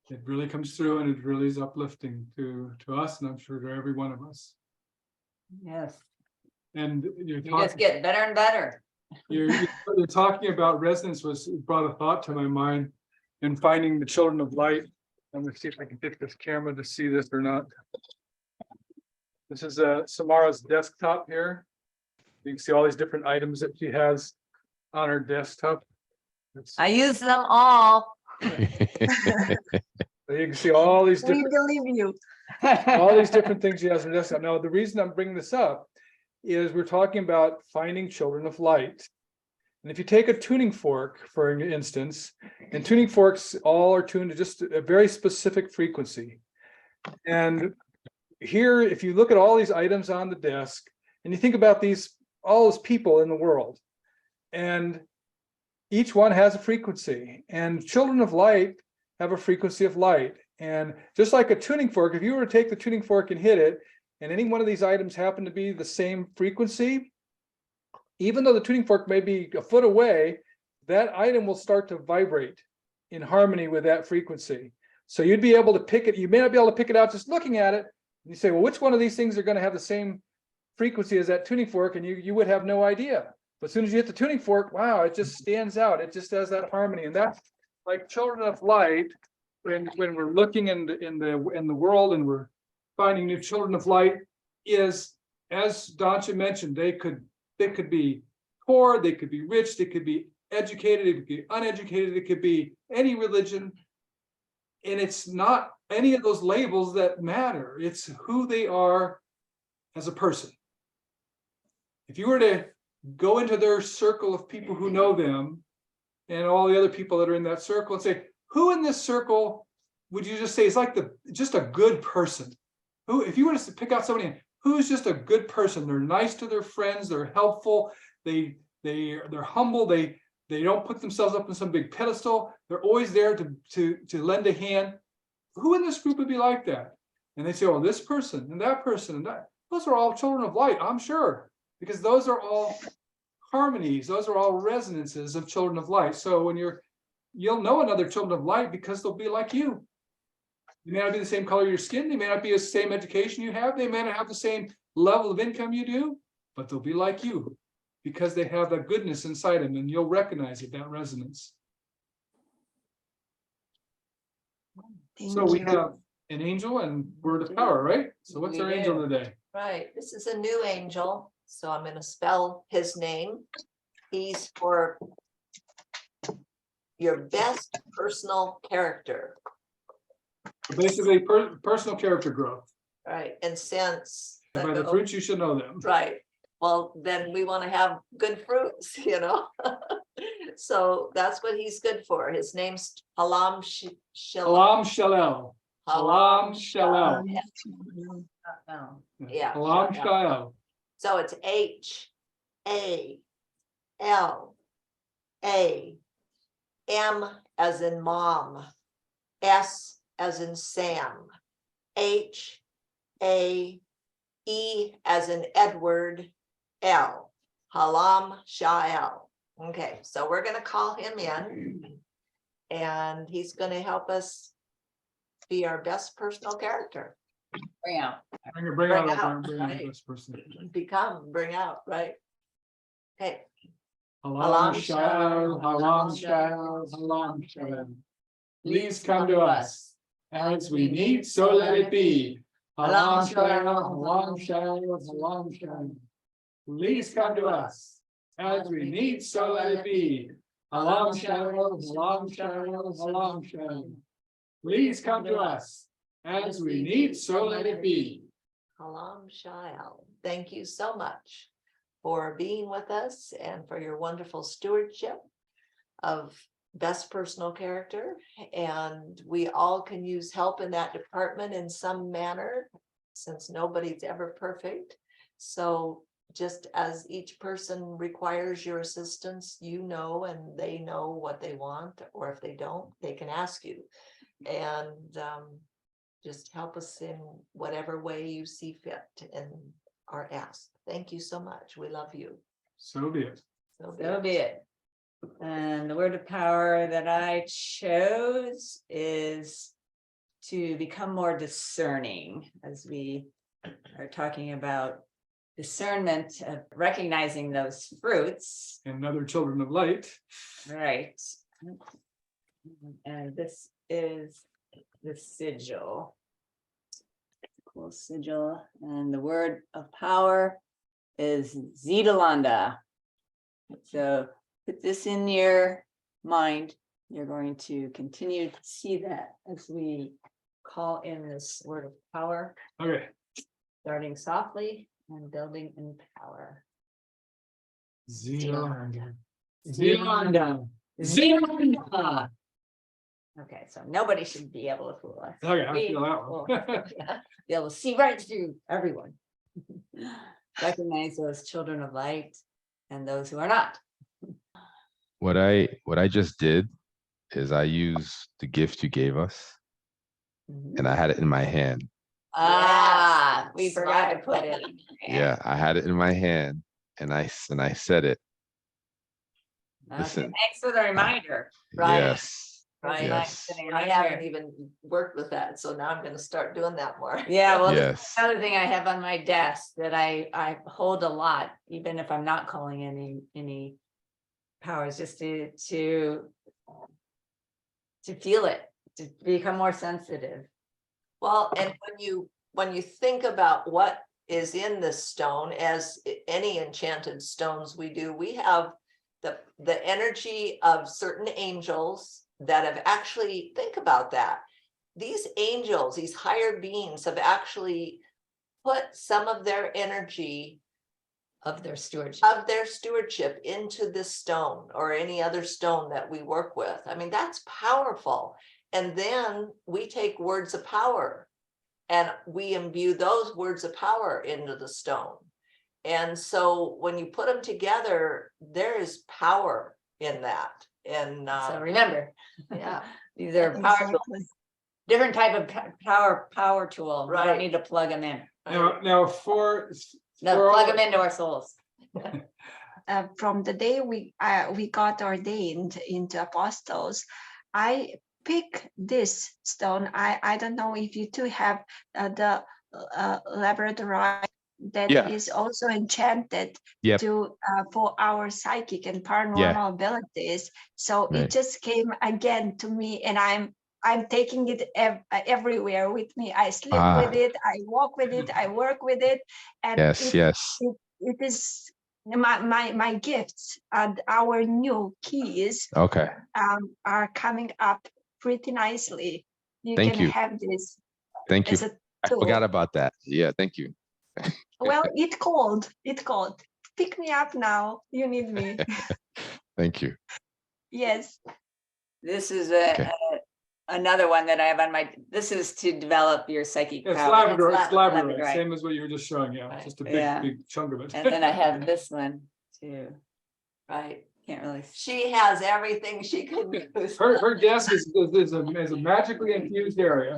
It really comes through and it really is uplifting to us, and I'm sure to every one of us. Yes. And You just get better and better. you're talking about resonance brought a thought to my mind, and finding the children of light. I'm gonna see if I can get this camera to see this or not. This is Sumara's desktop here. You can see all these different items that she has on her desktop. I use them all. So you can see all these We different, believe you. all these different things she has on her desktop. Now, the reason I'm bringing this up is we're talking about finding children of light. And if you take a tuning fork, for instance, and tuning forks all are tuned to just a very specific frequency. And here, if you look at all these items on the desk, and you think about all those people in the world, and each one has a frequency, and children of light have a frequency of light. And just like a tuning fork, if you were to take the tuning fork and hit it, and any one of these items happen to be the same frequency, even though the tuning fork may be a foot away, that item will start to vibrate in harmony with that frequency. So you'd be able to pick it. You may not be able to pick it out just looking at it. And you say, well, which one of these things are going to have the same frequency as that tuning fork? And you would have no idea. But as soon as you hit the tuning fork, wow, it just stands out. It just has that harmony. And like children of light, when we're looking in the world and we're finding new children of light, is, as Dansha mentioned, they could be poor, they could be rich, they could be educated, it could be uneducated, it could be any religion. And it's not any of those labels that matter. It's who they are as a person. If you were to go into their circle of people who know them and all the other people that are in that circle and say, who in this circle would you just say is like just a good person? Who, if you were to pick out somebody who's just a good person, they're nice to their friends, they're helpful, they're humble, they don't put themselves up on some big pedestal, they're always there to lend a hand. Who in this group would be like that? And they say, oh, this person and that person and that. Those are all children of light, I'm sure, because those are all harmonies, those are all resonances of children of light. So when you'll know another children of light because they'll be like you. They may not be the same color of your skin, they may not be the same education you have, they may not have the same level of income you do, but they'll be like you because they have that goodness inside them, and you'll recognize it, that resonance. So we have an angel and word of power, right? So what's our angel today? Right, this is a new angel, so I'm gonna spell his name. He's for your best personal character, Basically, personal character growth. right? And since. By the fruits you should know them. Right, well, then we want to have good fruits, you know? So that's what he's good for. His name's Halam Halam Shalel. Halam Shalel. Yeah. Halam Shalel. So it's H-A-L-A, M as in mom, S as in Sam, H-A-E as in Edward, L, Halam Sha'el. Okay, so we're gonna call him in, and he's gonna help us be our best personal character. Bring out. Bring out right. this person. Bring out, right? Okay, Halam Shalel, Halam Shalel, Halam Shalel. Please come to us. As we need, so let it be. Halam Shalel, Halam Shalel, Halam Shalel. Please come to us. As we need, so let it be. Halam Shalel, Halam Shalel, Halam Shalel. Please come to us. As we need, so let it be. Halam Sha'el. Thank you so much for being with us and for your wonderful stewardship of best personal character. And we all can use help in that department in some manner, since nobody's ever perfect. So just as each person requires your assistance, you know, and they know what they want, or if they don't, they can ask you. And just help us in whatever way you see fit and are asked. Thank you so much. We love you. So be it. So So be it. And the word of power that I chose is to become more discerning, as we are talking about discernment of recognizing those fruits. And other children of light. Right. And this is the sigil. Cool sigil. And the word of power is Zidalanda. So put this in your mind. You're going to continue to see that as we call in this word of power. Okay. Starting softly and building in power. Zidalanda. Zidalanda. Zidalanda. Okay, so nobody should be able to fool us. Okay, I We feel that will one. be able to see right through everyone. Recognize those children of light and those who are not. What I just did is I used the gift you gave us, and I had it in my hand. Ah, we Yes, forgot to smart. put it. Yeah, I had it in my hand, and I said it. Okay, Listen. thanks for the reminder. Right. Yes. Right. Yes. I haven't even worked with that, so now I'm gonna start doing that more. Yeah, well, this is Yes. another thing I have on my desk that I hold a lot, even if I'm not calling any powers, just to to feel it, to become more sensitive. Well, and when you think about what is in this stone, as any enchanted stones we do, we have the energy of certain angels that have actually, think about that. These angels, these higher beings have actually put some of their energy Of their stewardship. of their stewardship into this stone or any other stone that we work with. I mean, that's powerful. And then we take words of power and we imbue those words of power into the stone. And so when you put them together, there is power in that. And So remember, yeah, these are power tools. Exactly. Different type of power tool. We Right. don't need to plug them in. Now for No, for plug all- them into our souls. From the day we got ordained into apostles, I pick this stone. I don't know if you two have the labradorite that Yeah. is also enchanted Yep. to for our psychic and paranormal abilities. So Right. it just came again to me, and I'm taking it everywhere with me. I sleep with it, I walk with it, I work with it, and Yes, yes. it is my gifts and our new keys Okay. are coming up pretty nicely. You Thank can you. have this Thank you. as a I tool. forgot about that. Yeah, thank you. Well, it called. Pick me up now. You need me. Thank you. Yes. This is Okay. another one that I have on my, this is to develop your psychic It's power. Labrador, it's Labradorite. Labradorite, same as what you were just showing, yeah, Right. just a Yeah. big chunk of it. And then I have this one too. right. Can't really. She has everything she can use. Her desk is a magically infused area.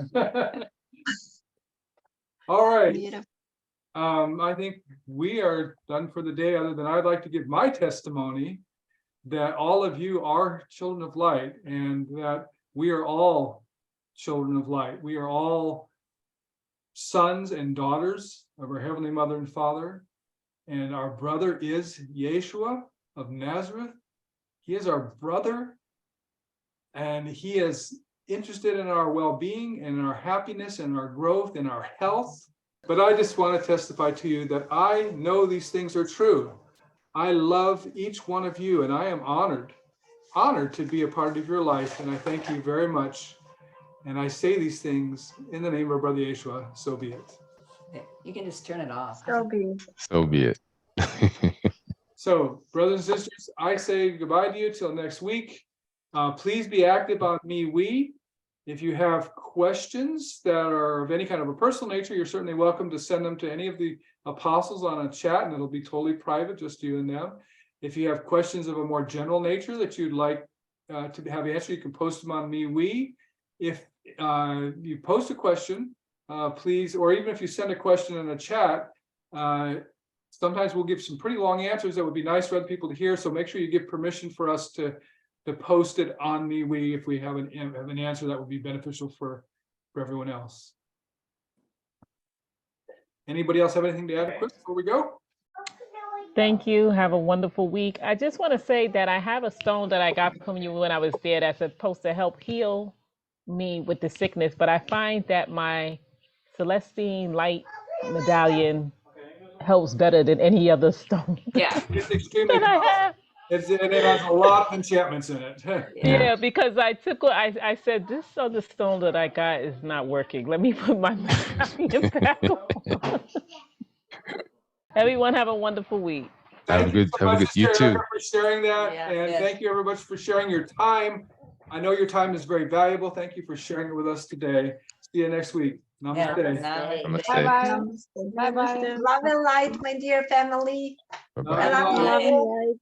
All right, Beautiful. I think we are done for the day, other than I'd like to give my testimony that all of you are children of light and that we are all children of light. We are all sons and daughters of our Heavenly Mother and Father. And our brother is Yeshua of Nazareth. He is our brother. And he is interested in our well-being and our happiness and our growth and our health. But I just want to testify to you that I know these things are true. I love each one of you, and I am honored to be a part of your life. And I thank you very much. And I say these things in the name of our brother Yeshua, so be it. You can just turn it off. So be. So be it. So, brothers and sisters, I say goodbye to you till next week. Please be active on MeWe. If you have questions that are of any kind of a personal nature, you're certainly welcome to send them to any of the apostles on a chat, and it'll be totally private, just you and them. If you have questions of a more general nature that you'd like to have answered, you can post them on MeWe. If you post a question, please, or even if you send a question in a chat, sometimes we'll give some pretty long answers that would be nice for other people to hear. So make sure you give permission for us to post it on MeWe if we have an answer that would be beneficial for everyone else. Anybody else have anything to add quick before we go? Thank you. Have a wonderful week. I just want to say that I have a stone that I got from you when I was there that's supposed to help heal me with the sickness, but I find that my Celestine light medallion helps better than any other stone Yeah. It's extremely that I powerful. have. And it has a lot of enchantments in it. Yeah, because I said this other stone that I got is not working. Let me put my medallion back on. Everyone have a wonderful week. Have a good, you Sister too. Erica, for sharing that, Yeah. and Yes. thank you everybody for sharing your time. I know your time is very valuable. Thank you for sharing it with us today. See you next week. Yeah. Namaste. Namaste. Bye-bye. Namaste. Bye-bye. Love and light, my dear family. Bye-bye. I love you. Love and light.